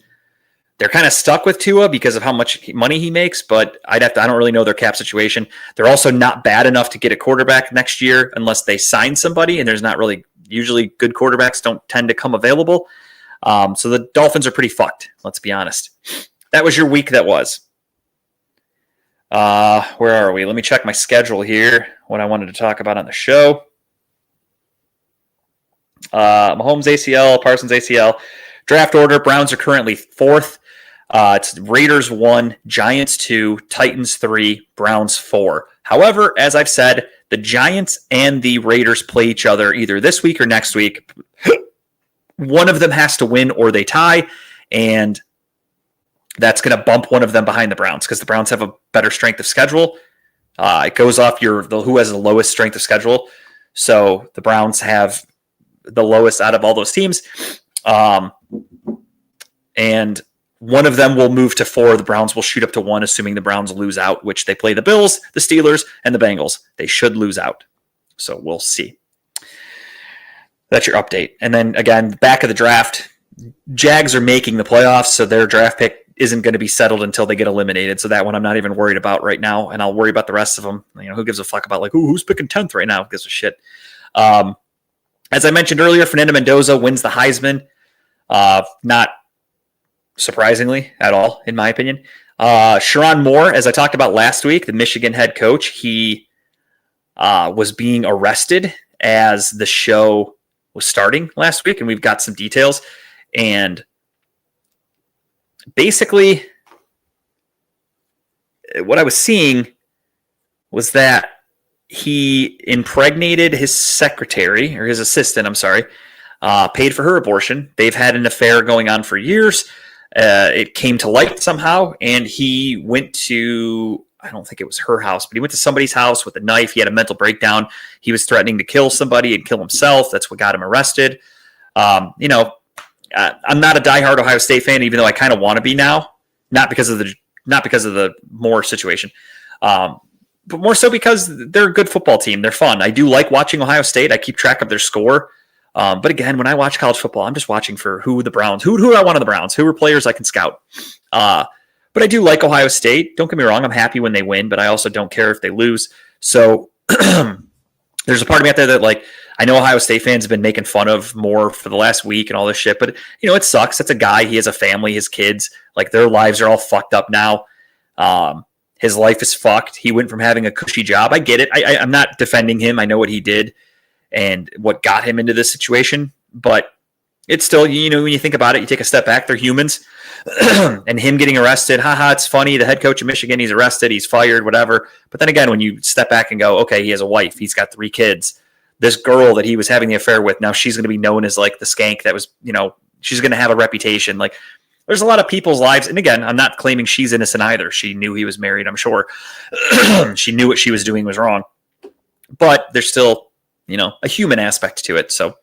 they're kind of stuck with Tua because of how much money he makes, but I don't really know their cap situation. They're also not bad enough to get a quarterback next year unless they sign somebody, and there's not really, usually good quarterbacks don't tend to come available. So the Dolphins are pretty fucked, let's be honest. That was your week that was. Where are we? Let me check my schedule here, what I wanted to talk about on the show. Mahomes ACL, Parsons ACL. Draft order, Browns are currently 4th. It's Raiders 1, Giants 2, Titans 3, Browns 4. However, as I've said, the Giants and the Raiders play each other either this week or next week. One of them has to win or they tie, and that's going to bump one of them behind the Browns because the Browns have a better strength of schedule. It goes off who has the lowest strength of schedule. So the Browns have the lowest out of all those teams. And one of them will move to 4. The Browns will shoot up to 1, assuming the Browns lose out, which they play the Bills, the Steelers, and the Bengals. They should lose out. So we'll see. That's your update. And then, again, back of the draft, Jags are making the playoffs, so their draft pick isn't going to be settled until they get eliminated. So that one I'm not even worried about right now, and I'll worry about the rest of them. Who gives a fuck about, who's picking 10th right now? Who gives a shit? As I mentioned earlier, Fernando Mendoza wins the Heisman. Not surprisingly at all, in my opinion. Sherrone Moore, as I talked about last week, the Michigan head coach, he was being arrested as the show was starting last week, and we've got some details. And basically, what I was seeing was that he impregnated his secretary, or his assistant, paid for her abortion. They've had an affair going on for years. It came to light somehow, and he went to, I don't think it was her house, but he went to somebody's house with a knife. He had a mental breakdown. He was threatening to kill somebody and kill himself. That's what got him arrested. I'm not a diehard Ohio State fan, even though I kind of want to be now. Not because of the Moore situation, but more so because they're a good football team. They're fun. I do like watching Ohio State. I keep track of their score. But again, when I watch college football, I'm just watching for who I want on the Browns, who are players I can scout. But I do like Ohio State. Don't get me wrong. I'm happy when they win, but I also don't care if they lose. So there's a part of me out there that, I know Ohio State fans have been making fun of Moore for the last week and all this shit, but it sucks. It's a guy. He has a family, his kids, their lives are all fucked up now. His life is fucked. He went from having a cushy job. I get it. I'm not defending him. I know what he did and what got him into this situation, but it's still, when you think about it, you take a step back, they're humans. And him getting arrested, it's funny, the head coach of Michigan, he's arrested, he's fired, whatever. But then again, when you step back and go, okay, he has a wife, he's got 3 kids. This girl that he was having the affair with, now she's going to be known as the skank that was, she's going to have a reputation. There's a lot of people's lives. And again, I'm not claiming she's innocent either. She knew he was married, I'm sure. She knew what she was doing was wrong. But there's still, a human aspect to it. So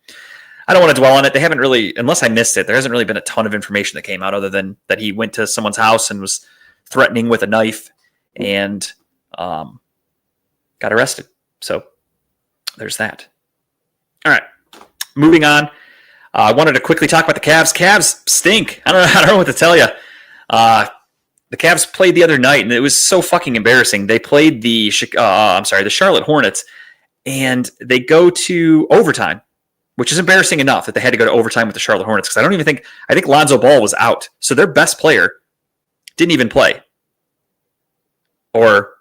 I don't want to dwell on it. They haven't really, unless I missed it, there hasn't really been a ton of information that came out other than that he went to someone's house and was threatening with a knife and got arrested. So there's that. All right, moving on. I wanted to quickly talk about the Cavs. Cavs stink. I don't know what to tell you. The Cavs played the other night, and it was so fucking embarrassing. They played the Charlotte Hornets, and they go to overtime, which is embarrassing enough that they had to go to overtime with the Charlotte Hornets, because I think Lonzo Ball was out. So their best player didn't even play. Or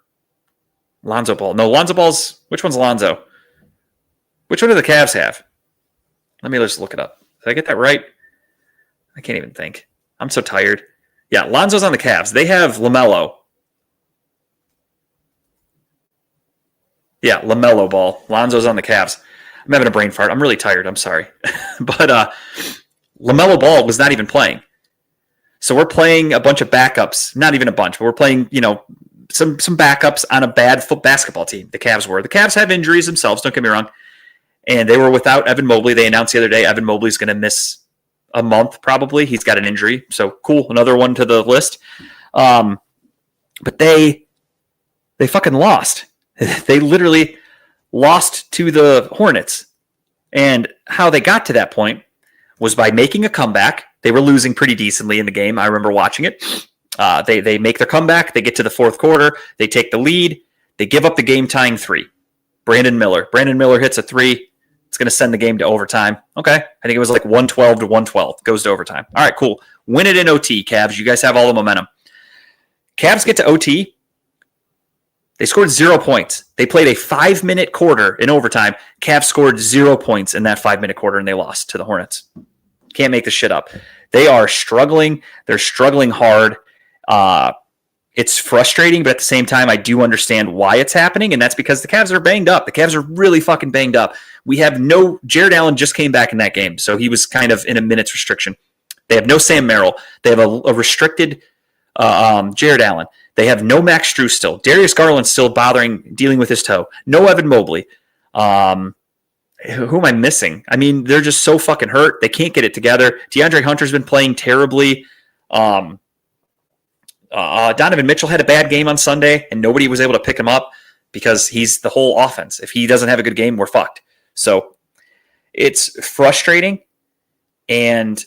Lonzo Ball. No, Lonzo Ball's, which one's Lonzo? Which one do the Cavs have? Let me just look it up. Did I get that right? I can't even think. I'm so tired. Yeah, Lonzo's on the Cavs. They have LaMelo. Yeah, LaMelo Ball. Lonzo's on the Cavs. I'm having a brain fart. I'm really tired. I'm sorry. But LaMelo Ball was not even playing. So we're playing a bunch of backups. Not even a bunch, but we're playing, some backups on a bad basketball team. The Cavs were. The Cavs have injuries themselves, don't get me wrong. And they were without Evan Mobley. They announced the other day Evan Mobley's going to miss a month probably. He's got an injury. So cool. Another one to the list. But they fucking lost. They literally lost to the Hornets. And how they got to that point was by making a comeback. They were losing pretty decently in the game. I remember watching it. They make their comeback. They get to the fourth quarter. They take the lead. They give up the game-tying 3. Brandon Miller hits a 3. It's going to send the game to overtime. Okay. I think it was 112 to 112. Goes to overtime. All right, cool. Win it in OT, Cavs. You guys have all the momentum. Cavs get to OT. They scored 0 points. They played a 5-minute quarter in overtime. Cavs scored 0 points in that 5-minute quarter, and they lost to the Hornets. Can't make this shit up. They are struggling. They're struggling hard. It's frustrating, but at the same time, I do understand why it's happening, and that's because the Cavs are banged up. The Cavs are really fucking banged up. We have no – Jared Allen just came back in that game, so he was kind of in a minutes restriction. They have no Sam Merrill. They have a restricted Jared Allen. They have no Max Strus still. Darius Garland's still dealing with his toe. No Evan Mobley. Who am I missing? I mean, they're just so fucking hurt. They can't get it together. DeAndre Hunter's been playing terribly. Donovan Mitchell had a bad game on Sunday, and nobody was able to pick him up because he's the whole offense. If he doesn't have a good game, we're fucked. So it's frustrating, and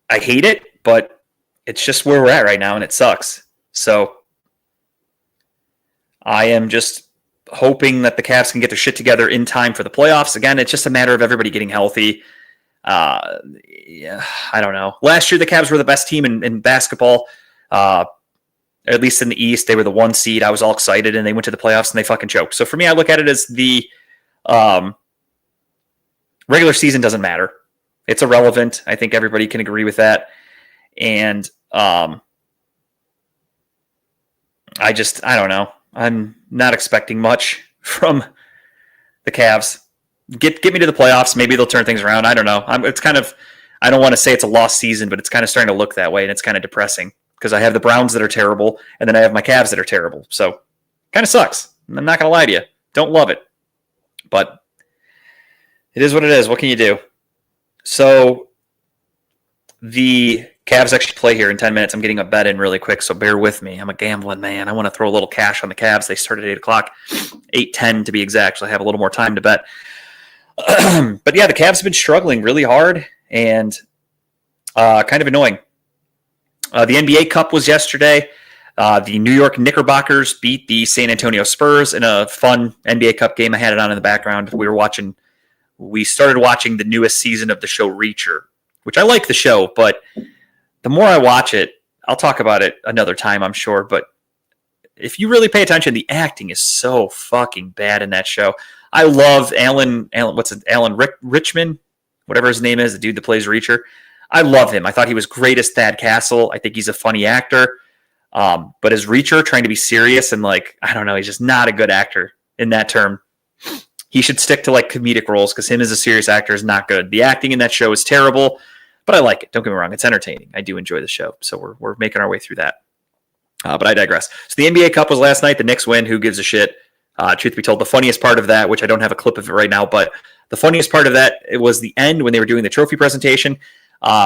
I hate it, but it's just where we're at right now, and it sucks. So I am just hoping that the Cavs can get their shit together in time for the playoffs. Again, it's just a matter of everybody getting healthy. Yeah, I don't know. Last year, the Cavs were the best team in basketball. At least in the East, they were the 1 seed. I was all excited, and they went to the playoffs, and they fucking choked. So for me, I look at it as the regular season doesn't matter. It's irrelevant. I think everybody can agree with that. And I don't know. I'm not expecting much from the Cavs. Get me to the playoffs. Maybe they'll turn things around. I don't know. I don't want to say it's a lost season, but it's kind of starting to look that way, and it's kind of depressing because I have the Browns that are terrible, and then I have my Cavs that are terrible. So kind of sucks. I'm not going to lie to you. Don't love it. But it is what it is. What can you do? So the Cavs actually play here in 10 minutes. I'm getting a bet in really quick, so bear with me. I'm a gambling man. I want to throw a little cash on the Cavs. They start at 8 o'clock, 8:10 to be exact, so I have a little more time to bet. But yeah, the Cavs have been struggling really hard and kind of annoying. The NBA Cup was yesterday. The New York Knickerbockers beat the San Antonio Spurs in a fun NBA Cup game. I had it on in the background. We started watching the newest season of the show Reacher, which I like the show, but the more I watch it, I'll talk about it another time, I'm sure. But if you really pay attention, the acting is so fucking bad in that show. I love Alan Richman, whatever his name is, the dude that plays Reacher. I love him. I thought he was great as Thad Castle. I think he's a funny actor. But as Reacher, trying to be serious and I don't know, he's just not a good actor in that term. He should stick to comedic roles because him as a serious actor is not good. The acting in that show is terrible, but I like it. Don't get me wrong. It's entertaining. I do enjoy the show. So we're making our way through that. But I digress. So the NBA Cup was last night. The Knicks win. Who gives a shit? Truth be told, the funniest part of that, which I don't have a clip of it right now, but the funniest part of that, it was the end when they were doing the trophy presentation.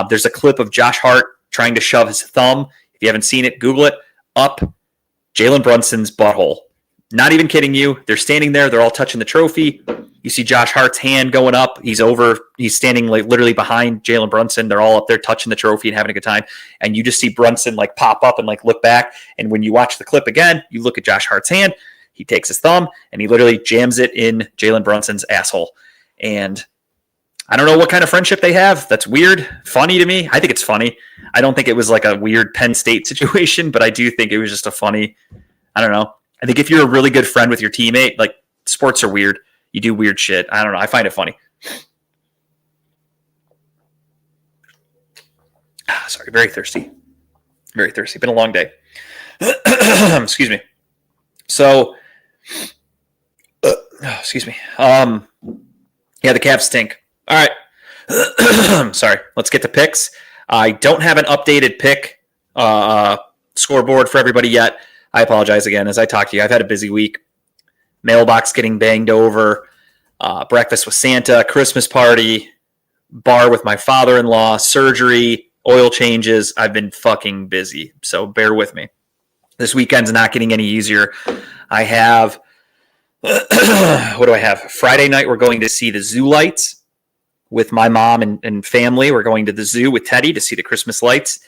There's a clip of Josh Hart trying to shove his thumb. If you haven't seen it, Google it. Up Jalen Brunson's butthole. Not even kidding you. They're standing there. They're all touching the trophy. You see Josh Hart's hand going up. He's standing literally behind Jalen Brunson. They're all up there touching the trophy and having a good time. And you just see Brunson pop up and look back. And when you watch the clip again, you look at Josh Hart's hand. He takes his thumb and he literally jams it in Jalen Brunson's asshole. And I don't know what kind of friendship they have. That's weird. Funny to me. I think it's funny. I don't think it was a weird Penn State situation, but I do think it was just a funny, I don't know. I think if you're a really good friend with your teammate, sports are weird. You do weird shit. I don't know. I find it funny. Sorry. Very thirsty. Very thirsty. Been a long day. Excuse me. So, excuse me. Yeah, the Cavs stink. All right. Sorry. Let's get to picks. I don't have an updated pick scoreboard for everybody yet. I apologize again as I talk to you. I've had a busy week. Mailbox getting banged over, breakfast with Santa, Christmas party, bar with my father-in-law, surgery, oil changes. I've been fucking busy, so bear with me. This weekend's not getting any easier. I have, what do I have? Friday night, we're going to see the zoo lights with my mom and family. We're going to the zoo with Teddy to see the Christmas lights.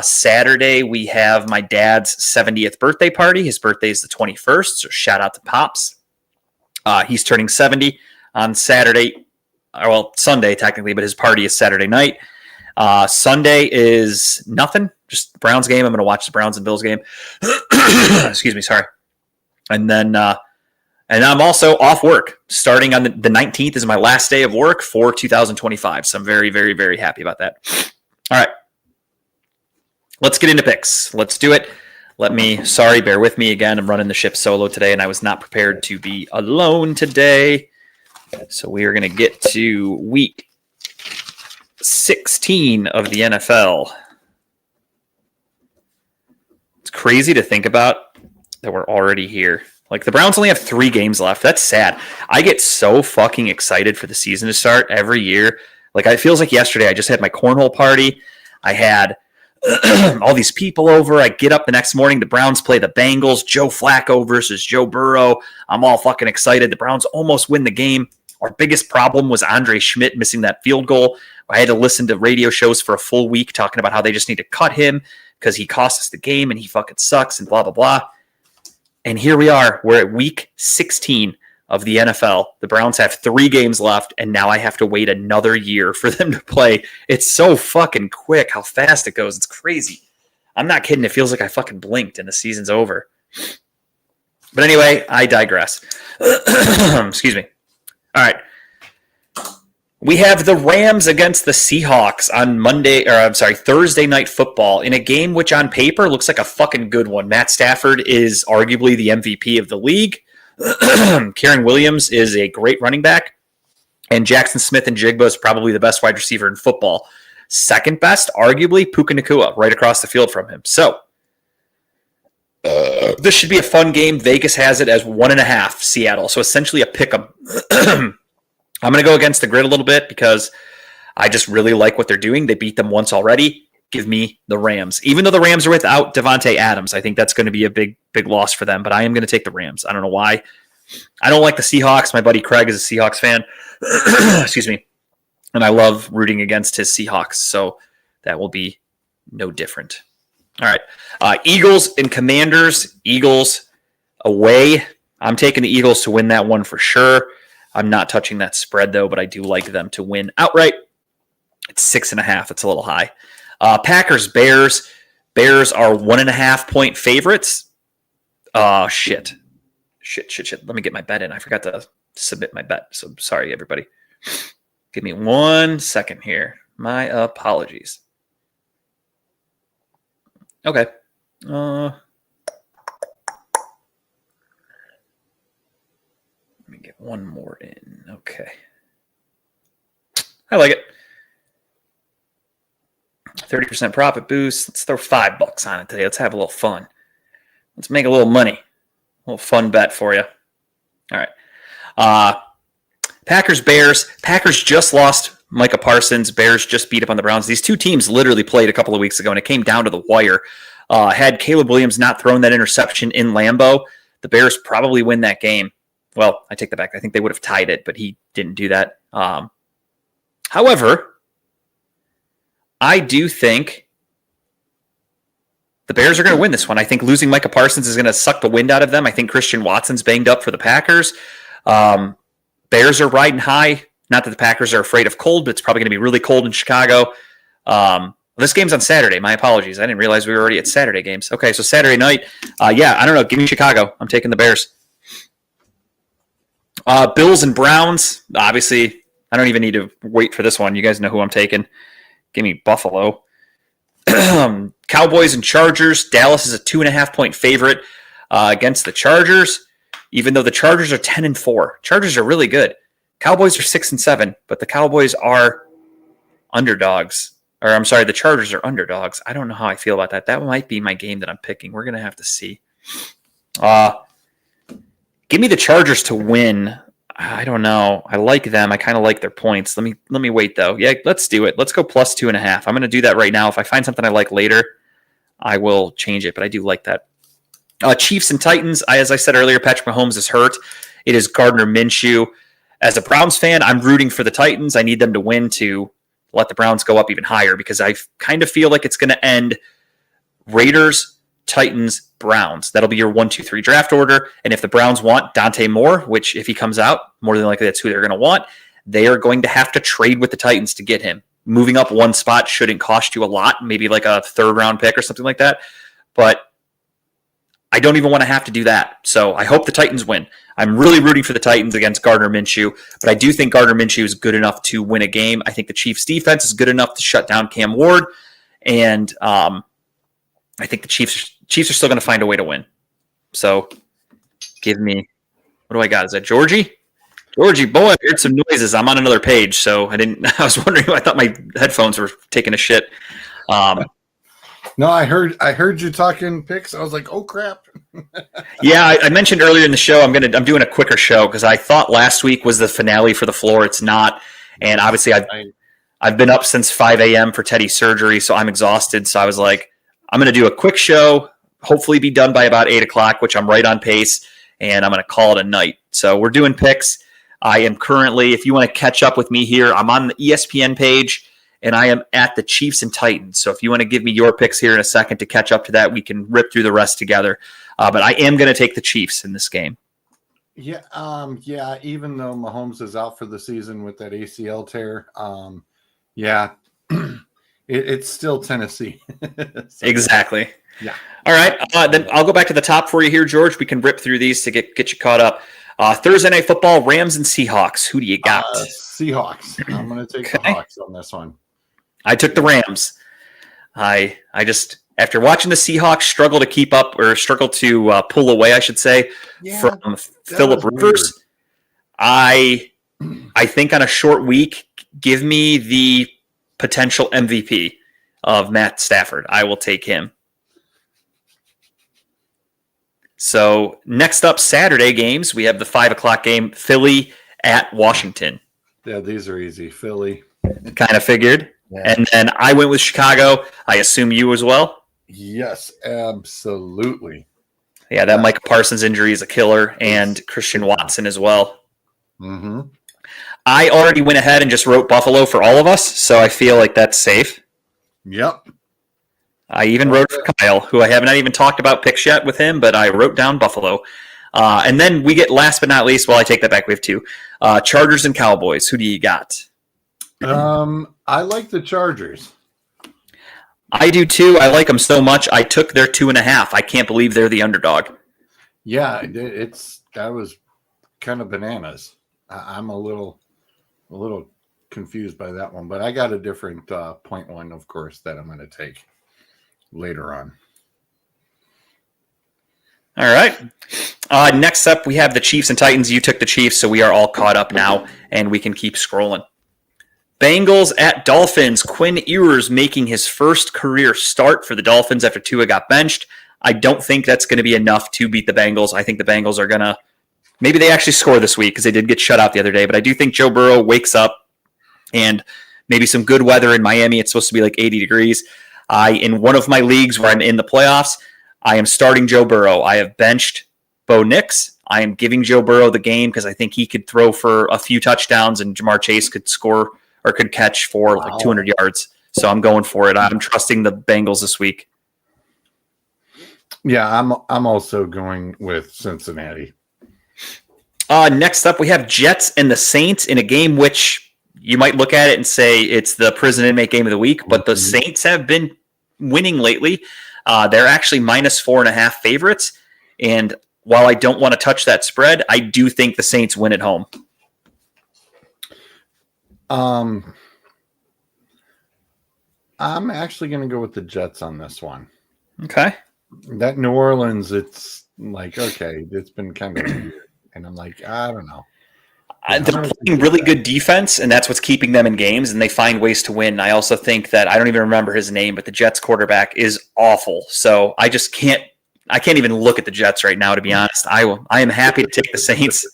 Saturday, we have my dad's 70th birthday party. His birthday is the 21st, so shout out to Pops. He's turning 70 on Saturday. Well, Sunday, technically, but his party is Saturday night. Sunday is nothing, just the Browns game. I'm going to watch the Browns and Bills game. Excuse me, sorry. And then And I'm also off work. Starting on the 19th is my last day of work for 2025. So I'm very, very, very happy about that. All right. Let's get into picks. Let's do it. Sorry, bear with me again. I'm running the ship solo today, and I was not prepared to be alone today. So we are going to get to week 16 of the NFL. It's crazy to think about that we're already here. Like, the Browns only have 3 games left. That's sad. I get so fucking excited for the season to start every year. Like, it feels like yesterday I just had my cornhole party. I had all these people over. I get up the next morning. The Browns play the Bengals. Joe Flacco versus Joe Burrow. I'm all fucking excited. The Browns almost win the game. Our biggest problem was Andre Schmidt missing that field goal. I had to listen to radio shows for a full week talking about how they just need to cut him because he cost us the game and he fucking sucks and blah, blah, blah. And here we are. We're at week 16 of the NFL. The Browns have 3 games left, and now I have to wait another year for them to play. It's so fucking quick how fast it goes. It's crazy. I'm not kidding. It feels like I fucking blinked and the season's over. But anyway, I digress. Excuse me. All right. We have the Rams against the Seahawks on Thursday Night Football in a game which on paper looks like a fucking good one. Matt Stafford is arguably the MVP of the league. Karen Williams is a great running back. And Jackson Smith and Jigba is probably the best wide receiver in football. Second best, arguably, Puka Nacua, right across the field from him. So, this should be a fun game. Vegas has it as 1.5 Seattle. So, essentially a pick 'em. I'm going to go against the grid a little bit because I just really like what they're doing. They beat them once already. Give me the Rams. Even though the Rams are without Devontae Adams, I think that's going to be a big, big loss for them. But I am going to take the Rams. I don't know why. I don't like the Seahawks. My buddy Craig is a Seahawks fan. Excuse me. And I love rooting against his Seahawks. So that will be no different. All right. Eagles and Commanders. Eagles away. I'm taking the Eagles to win that one for sure. I'm not touching that spread, though, but I do like them to win outright. It's 6.5. It's a little high. Packers, Bears. Bears are 1.5-point favorites. Shit. Let me get my bet in. I forgot to submit my bet. So sorry, everybody. Give me 1 second here. My apologies. Okay. Let me get one more in. Okay. I like it. 30% profit boost. Let's throw $5 on it today. Let's have a little fun. Let's make a little money. A little fun bet for you. All right. Packers, Bears. Packers just lost Micah Parsons. Bears just beat up on the Browns. These two teams literally played a couple of weeks ago, and it came down to the wire. Had Caleb Williams not thrown that interception in Lambeau, the Bears probably win that game. Well, I take that back. I think they would have tied it, but he didn't do that. However, I do think the Bears are going to win this one. I think losing Micah Parsons is going to suck the wind out of them. I think Christian Watson's banged up for the Packers. Bears are riding high. Not that the Packers are afraid of cold, but it's probably going to be really cold in Chicago. This game's on Saturday. My apologies. I didn't realize we were already at Saturday games. Okay, so Saturday night. Yeah, I don't know. Give me Chicago. I'm taking the Bears. Bills and Browns. Obviously, I don't even need to wait for this one. You guys know who I'm taking. Give me Buffalo. Cowboys and Chargers. Dallas is a 2.5-point favorite against the Chargers, even though the Chargers are 10-4. Chargers are really good. Cowboys are 6-7, but the Cowboys are underdogs. Or I'm sorry, the Chargers are underdogs. I don't know how I feel about that. That might be my game that I'm picking. We're going to have to see. Give me the Chargers to win. I don't know. I like them. I kind of like their points. Let me wait, though. Yeah, let's do it. Let's go plus 2.5. I'm going to do that right now. If I find something I like later, I will change it, but I do like that. Chiefs and Titans. As I said earlier, Patrick Mahomes is hurt. It is Gardner Minshew. As a Browns fan, I'm rooting for the Titans. I need them to win to let the Browns go up even higher because I kind of feel like it's going to end Raiders, Titans, Browns. That'll be your 1, 2, 3 draft order. And if the Browns want Dante Moore, which if he comes out, more than likely that's who they're going to want, they are going to have to trade with the Titans to get him. Moving up one spot shouldn't cost you a lot, maybe like a 3rd round pick or something like that. But I don't even want to have to do that. So I hope the Titans win. I'm really rooting for the Titans against Gardner Minshew, but I do think Gardner Minshew is good enough to win a game. I think the Chiefs' defense is good enough to shut down Cam Ward, and I think the Chiefs are still going to find a way to win. So give me, what do I got? Is that Georgie? Georgie, boy, I heard some noises. I'm on another page, so I was wondering, I thought my headphones were taking a shit. No, I heard you talking picks. I was like, oh crap. Yeah, I mentioned earlier in the show I'm doing a quicker show because I thought last week was the finale for the floor. It's not, and obviously I've been up since 5 a.m. for Teddy's surgery, so I'm exhausted. So I was like, I'm going to do a quick show, hopefully be done by about 8 o'clock, which I'm right on pace, and I'm going to call it a night. So we're doing picks. I am currently, if you want to catch up with me here, I'm on the ESPN page. And I am at the Chiefs and Titans. So if you want to give me your picks here in a second to catch up to that, we can rip through the rest together. But I am going to take the Chiefs in this game. Yeah, even though Mahomes is out for the season with that ACL tear, it's still Tennessee. So, exactly. Yeah. All right. Then I'll go back to the top for you here, George. We can rip through these to get you caught up. Thursday Night Football, Rams and Seahawks. Who do you got? Seahawks. I'm going to take the Hawks on this one. I took the Rams. I just, after watching the Seahawks struggle to keep up or struggle to pull away, I should say, from Phillip Rivers, I think on a short week, give me the potential MVP of Matt Stafford. I will take him. So next up, Saturday games, we have the 5 o'clock game, Philly at Washington. Yeah, these are easy. Philly. Kind of figured. Yeah. And then I went with Chicago. I assume you as well? Yes, absolutely. Yeah, that Micah Parsons injury is a killer, and Christian Watson as well. Mm-hmm. I already went ahead and just wrote Buffalo for all of us, so I feel like that's safe. Yep. I even wrote for Kyle, who I have not even talked about picks yet with him, but I wrote down Buffalo. And then we get, last but not least, well, I take that back, we have two. Chargers and Cowboys. Who do you got? I like the Chargers. I do too. I like them so much. I took their 2.5. I can't believe they're the underdog. Yeah, that was kind of bananas. I'm a little confused by that one, but I got a different point one, of course, that I'm going to take later on. All right. Next up, we have the Chiefs and Titans. You took the Chiefs, so we are all caught up now, and we can keep scrolling. Bengals at Dolphins. Quinn Ewers making his first career start for the Dolphins after Tua got benched. I don't think that's going to be enough to beat the Bengals. I think the Bengals are going to – maybe they actually score this week because they did get shut out the other day, but I do think Joe Burrow wakes up and maybe some good weather in Miami. It's supposed to be like 80 degrees. In one of my leagues where I'm in the playoffs, I am starting Joe Burrow. I have benched Bo Nix. I am giving Joe Burrow the game because I think he could throw for a few touchdowns and Jamar Chase could score – or could catch for like 200 yards. So I'm going for it. I'm trusting the Bengals this week. Yeah, I'm also going with Cincinnati. Next up, we have Jets and the Saints in a game which you might look at it and say it's the prison inmate game of the week, but the Saints have been winning lately. They're actually -4.5 favorites. And while I don't want to touch that spread, I do think the Saints win at home. I'm actually going to go with the Jets on this one. Okay. That New Orleans, it's like, okay, it's been kind of weird. And I'm like, I don't know. They're playing really good defense, and that's what's keeping them in games, and they find ways to win. I also think that, I don't even remember his name, but the Jets quarterback is awful. So I can't even look at the Jets right now, to be honest. I am happy to take the Saints.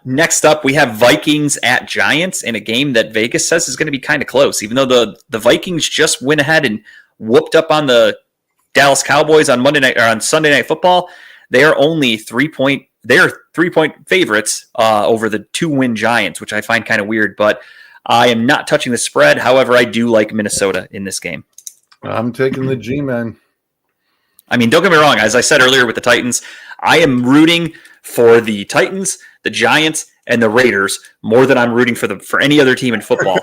Next up, we have Vikings at Giants in a game that Vegas says is going to be kind of close, even though the Vikings just went ahead and whooped up on the Dallas Cowboys on Monday night or on Sunday Night Football. They are only 3-point favorites over the 2-win Giants, which I find kind of weird, but I am not touching the spread. However, I do like Minnesota in this game. I'm taking the G-men. I mean, don't get me wrong. As I said earlier with the Titans, I am rooting for the Titans, the Giants, and the Raiders more than I'm rooting for any other team in football.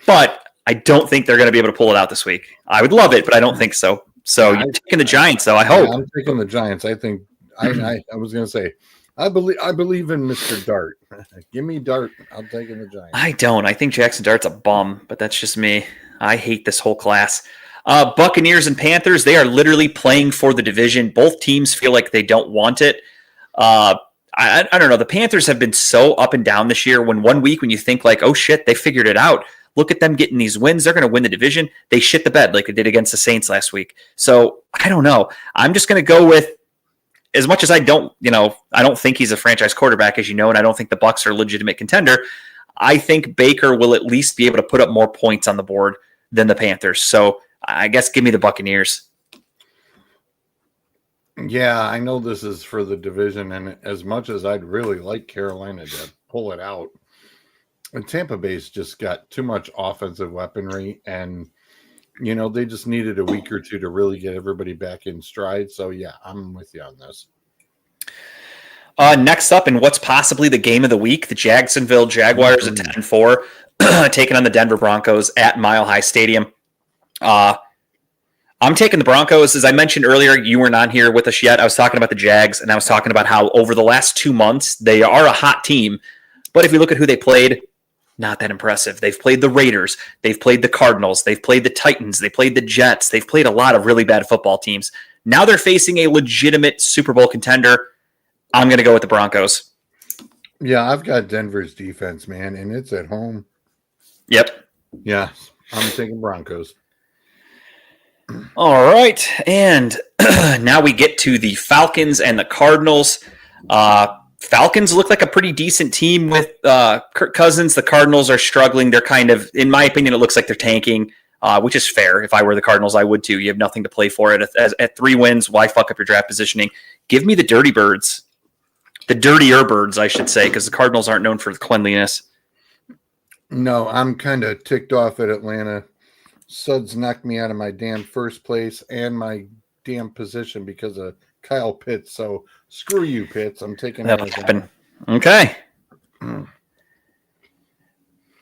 But I don't think they're going to be able to pull it out this week. I would love it, but I don't think so. So you're taking the Giants, though. I hope. I'm taking the Giants. I think I was going to say I believe in Mr. Dart. Give me Dart. I'm taking the Giants. I don't. I think Jackson Dart's a bum, but that's just me. I hate this whole class. Buccaneers and Panthers, they are literally playing for the division. Both teams feel like they don't want it. I don't know. The Panthers have been so up and down this year. When 1 week when you think like, oh shit, they figured it out. Look at them getting these wins. They're going to win the division. They shit the bed like they did against the Saints last week. So I don't know. I'm just going to go with, as much as I don't think he's a franchise quarterback, as you know, and I don't think the Bucs are a legitimate contender. I think Baker will at least be able to put up more points on the board than the Panthers. So I guess give me the Buccaneers. Yeah, I know this is for the division, and as much as I'd really like Carolina to pull it out, and Tampa Bay's just got too much offensive weaponry, and they just needed a week or two to really get everybody back in stride. So yeah, I'm with you on this. Next up, and what's possibly the game of the week, the Jacksonville Jaguars at 10-4, taking on the Denver Broncos at Mile High Stadium. I'm taking the Broncos. As I mentioned earlier, you weren't on here with us yet. I was talking about the Jags, and I was talking about how over the last 2 months, they are a hot team. But if you look at who they played, not that impressive. They've played the Raiders. They've played the Cardinals. They've played the Titans. They played the Jets. They've played a lot of really bad football teams. Now they're facing a legitimate Super Bowl contender. I'm going to go with the Broncos. Yeah, I've got Denver's defense, man, and it's at home. Yep. Yeah, I'm taking Broncos. All right, and now we get to the Falcons and the Cardinals. Falcons look like a pretty decent team with Kirk Cousins. The Cardinals are struggling. They're kind of, in my opinion, it looks like they're tanking, which is fair. If I were the Cardinals, I would too. You have nothing to play for it. At 3 wins, why fuck up your draft positioning? Give me the Dirty Birds. The Dirtier Birds, I should say, because the Cardinals aren't known for cleanliness. No, I'm kind of ticked off at Atlanta. Suds knocked me out of my damn first place and my damn position because of Kyle Pitts. So screw you, Pitts. I'm taking That'll happen. Okay.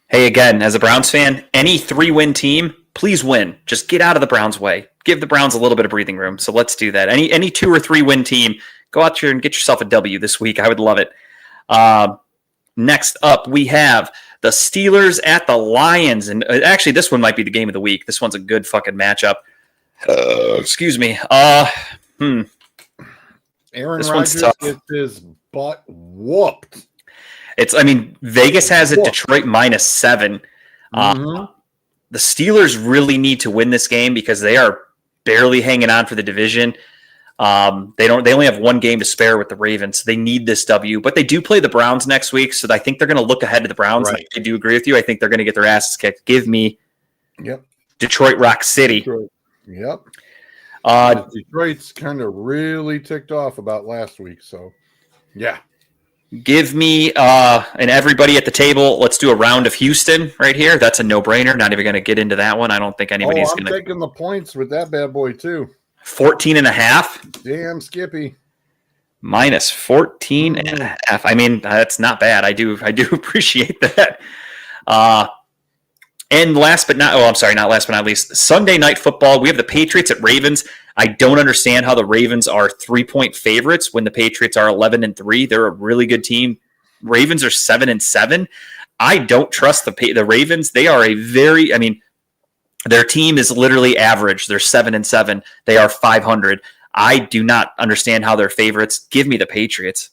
Hey, again, as a Browns fan, any 3-win team, please win. Just get out of the Browns' way. Give the Browns a little bit of breathing room. So let's do that. Any 2 or 3-win team, go out there and get yourself a W this week. I would love it. Next up, we have the Steelers at the Lions. And actually, this one might be the game of the week. This one's a good fucking matchup. Excuse me. Aaron Rodgers gets his butt whooped. Vegas has it Detroit -7. The Steelers really need to win this game because they are barely hanging on for the division. They only have 1 game to spare with the Ravens. They need this W, but they do play the Browns next week, so I think they're going to look ahead to the Browns. Right. I do agree with you. I think they're going to get their asses kicked. Give me Detroit Rock City. Detroit. Yep. Detroit's kind of really ticked off about last week, so yeah. Give me and everybody at the table. Let's do a round of Houston right here. That's a no-brainer. Not even going to get into that one. I don't think anybody's going to. I'm taking the points with that bad boy too. 14.5. Damn, Skippy. -14.5. That's not bad. I do appreciate that. And not last but not least, Sunday Night Football. We have the Patriots at Ravens. I don't understand how the Ravens are 3-point favorites when the Patriots are 11-3. They're a really good team. Ravens are 7-7. I don't trust the Ravens. They are their team is literally average. They're 7-7. They are 500. I do not understand how they're favorites. Give me the Patriots.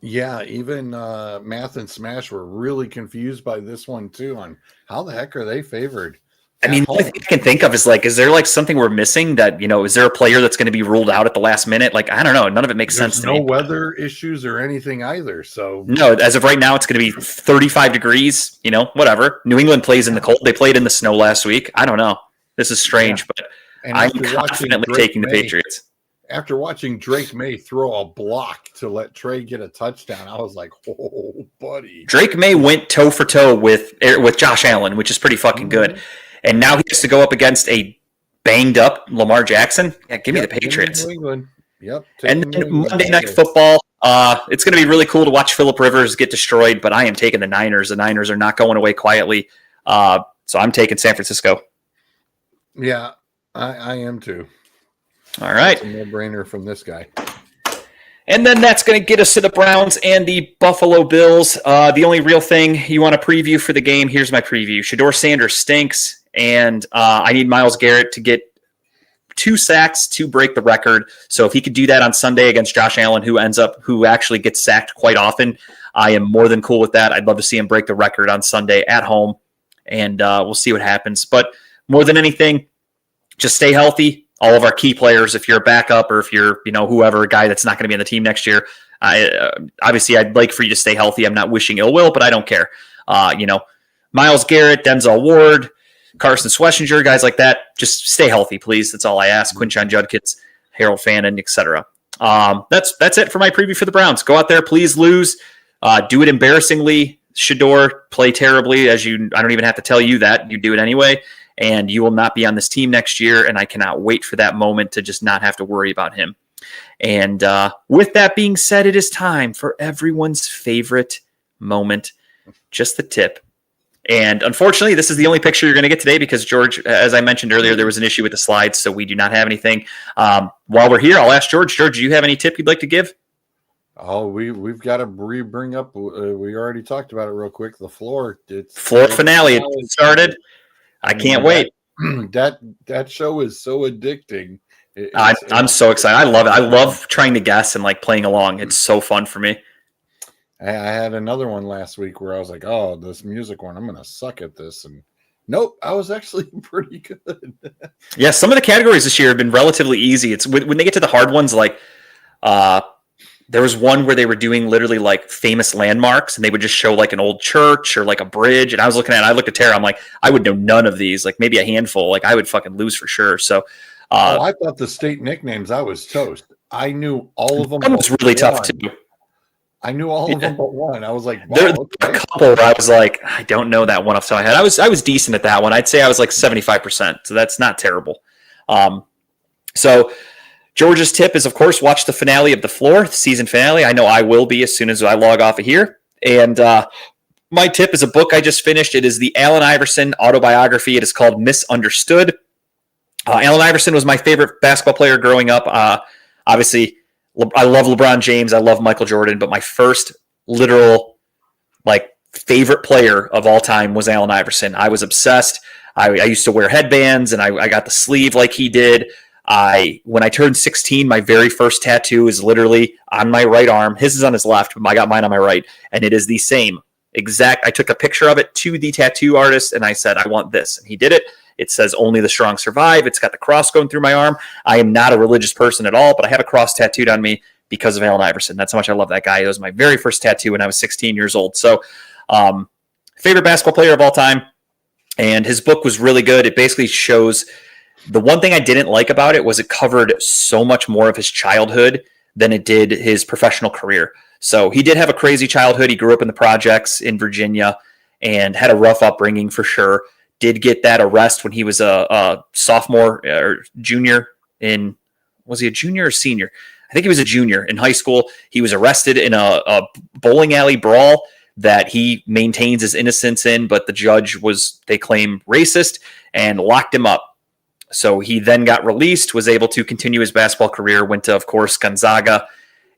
Yeah, even Math and Smash were really confused by this one too on how the heck are they favored? The only thing I can think of is is there something we're missing that, is there a player that's going to be ruled out at the last minute? I don't know. None of it makes sense to me. No weather issues or anything either. So no, as of right now, it's going to be 35 degrees, whatever. New England plays in the cold. They played in the snow last week. I don't know. This is strange, but I'm confidently taking the Patriots. After watching Drake May throw a block to let Trey get a touchdown, I was like, oh, buddy. Drake May went toe-for-toe with Josh Allen, which is pretty fucking good. And now he has to go up against a banged-up Lamar Jackson. Yeah, give me the Patriots. New England. Yep. And then Monday Night Football, it's going to be really cool to watch Phillip Rivers get destroyed, but I am taking the Niners. The Niners are not going away quietly. So I'm taking San Francisco. Yeah, I am too. All right. That's a no-brainer from this guy. And then that's going to get us to the Browns and the Buffalo Bills. The only real thing you want to preview for the game, here's my preview. Shedeur Sanders stinks, and I need Myles Garrett to get 2 sacks to break the record. So if he could do that on Sunday against Josh Allen, who actually gets sacked quite often, I am more than cool with that. I'd love to see him break the record on Sunday at home, and we'll see what happens. But more than anything, just stay healthy. All of our key players, if you're a backup or if you're, whoever, a guy that's not going to be on the team next year, obviously I'd like for you to stay healthy. I'm not wishing ill will, but I don't care. Myles Garrett, Denzel Ward, Carson Schlesinger, guys like that, just stay healthy, please. That's all I ask. Quinshon Judkins, Harold Fannin, etc. That's it for my preview for the Browns. Go out there, please lose. Do it embarrassingly. Shedeur, play terribly. I don't even have to tell you that. You do it anyway. And you will not be on this team next year, and I cannot wait for that moment to just not have to worry about him. And with that being said, it is time for everyone's favorite moment, just the tip. And unfortunately, this is the only picture you're going to get today because, George, as I mentioned earlier, there was an issue with the slides, so we do not have anything. While we're here, I'll ask George. George, do you have any tip you'd like to give? Oh, we've got to bring up. We already talked about it real quick. The floor. Floor finale. It started. I can't wait. That show is so addicting. I'm so excited. I love it. I love trying to guess and playing along. It's so fun for me. I had another one last week where I was like, "Oh, this music one, I'm going to suck at this." And nope, I was actually pretty good. Yeah, some of the categories this year have been relatively easy. It's when they get to the hard ones, there was one where they were doing literally famous landmarks, and they would just show an old church or a bridge. And I looked at Tara. I'm like, I would know none of these. Maybe a handful. I would fucking lose for sure. So, I thought the state nicknames. I was toast. I knew all of them. That was really tough too. I knew all of them but one. I was like, wow, there are a couple where I was like, I don't know that one off the top of my head. I was decent at that one. I'd say I was 75%. So that's not terrible. So George's tip is, of course, watch the finale of The Floor, the season finale. I know I will be as soon as I log off of here. And my tip is a book I just finished. It is the Allen Iverson autobiography. It is called Misunderstood. Allen Iverson was my favorite basketball player growing up. Obviously, I love LeBron James. I love Michael Jordan. But my first literal favorite player of all time was Allen Iverson. I was obsessed. I used to wear headbands, and I got the sleeve like he did. When I turned 16, my very first tattoo is literally on my right arm. His is on his left, but I got mine on my right. And it is the same exact. I took a picture of it to the tattoo artist, and I said, I want this. And he did it. It says only the strong survive. It's got the cross going through my arm. I am not a religious person at all, but I have a cross tattooed on me because of Allen Iverson. That's how much I love that guy. It was my very first tattoo when I was 16 years old. So favorite basketball player of all time. And his book was really good. It basically shows the one thing I didn't like about it was it covered so much more of his childhood than it did his professional career. So he did have a crazy childhood. He grew up in the projects in Virginia and had a rough upbringing for sure. Did get that arrest when he was a sophomore or junior in, was he a junior or senior? I think he was a junior in high school. He was arrested in a bowling alley brawl that he maintains his innocence in, but the judge was, they claim, racist and locked him up. So he then got released, was able to continue his basketball career, went to, of course, Gonzaga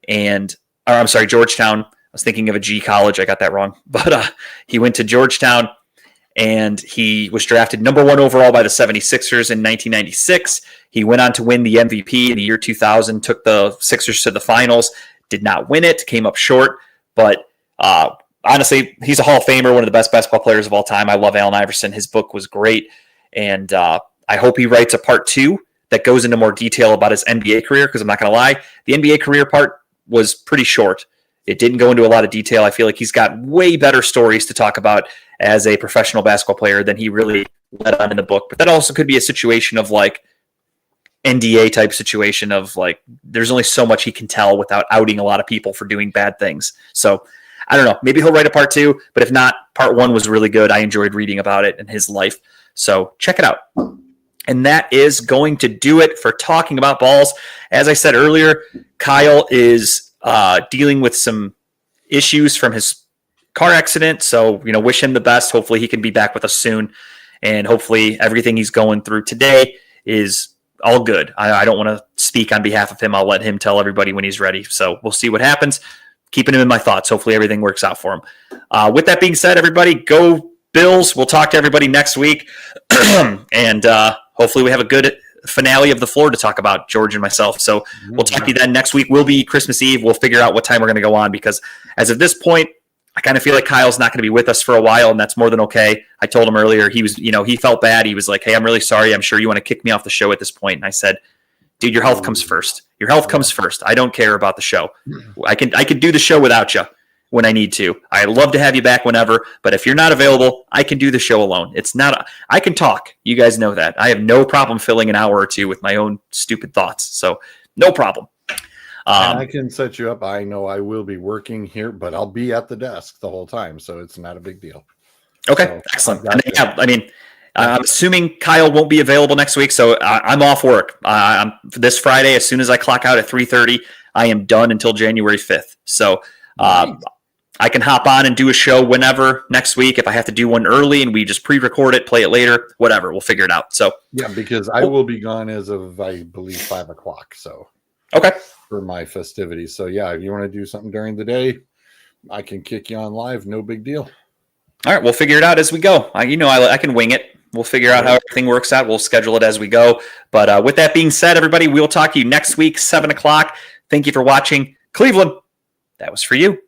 Georgetown. I was thinking of a G college. I got that wrong. But he went to Georgetown, and he was drafted number 1 overall by the 76ers in 1996. He went on to win the MVP in the year 2000, took the Sixers to the finals, did not win it, came up short. But honestly, he's a Hall of Famer, one of the best basketball players of all time. I love Allen Iverson. His book was great. And I hope he writes a part 2 that goes into more detail about his NBA career, because I'm not going to lie, the NBA career part was pretty short. It didn't go into a lot of detail. I feel like he's got way better stories to talk about as a professional basketball player than he really let on in the book. But that also could be a situation of NDA type situation of there's only so much he can tell without outing a lot of people for doing bad things. So I don't know. Maybe he'll write a part 2, but if not, part 1 was really good. I enjoyed reading about it and his life. So check it out. And that is going to do it for talking about balls. As I said earlier, Kyle is dealing with some issues from his car accident. So, wish him the best. Hopefully he can be back with us soon. And hopefully everything he's going through today is all good. I don't want to speak on behalf of him. I'll let him tell everybody when he's ready. So we'll see what happens. Keeping him in my thoughts. Hopefully everything works out for him. With that being said, everybody, go Bills. We'll talk to everybody next week. And hopefully we have a good finale of the floor to talk about, George and myself. So we'll talk to you then. Next week will be Christmas Eve. We'll figure out what time we're going to go on, because as of this point, I kind of feel like Kyle's not going to be with us for a while, and that's more than okay. I told him earlier, he felt bad. He was like, hey, I'm really sorry. I'm sure you want to kick me off the show at this point. And I said, dude, your health comes first. Your health comes first. I don't care about the show. I can do the show without you when I need to. I'd love to have you back whenever, but if you're not available, I can do the show alone. I can talk. You guys know that. I have no problem filling an hour or two with my own stupid thoughts. So no problem. I can set you up. I know I will be working here, but I'll be at the desk the whole time, so it's not a big deal. Okay, so, excellent. And yeah, I mean, I'm assuming Kyle won't be available next week, so I'm off work. This Friday, as soon as I clock out at 3:30, I am done until January 5th. So I can hop on and do a show whenever next week. If I have to do one early and we just pre-record it, play it later, whatever, we'll figure it out. So yeah, because I will be gone as of, I believe, 5 o'clock. So okay. For my festivities. So yeah, if you want to do something during the day, I can kick you on live. No big deal. All right, we'll figure it out as we go. I can wing it. We'll figure out how everything works out. We'll schedule it as we go. But with that being said, everybody, we'll talk to you next week, 7 o'clock. Thank you for watching. Cleveland, that was for you.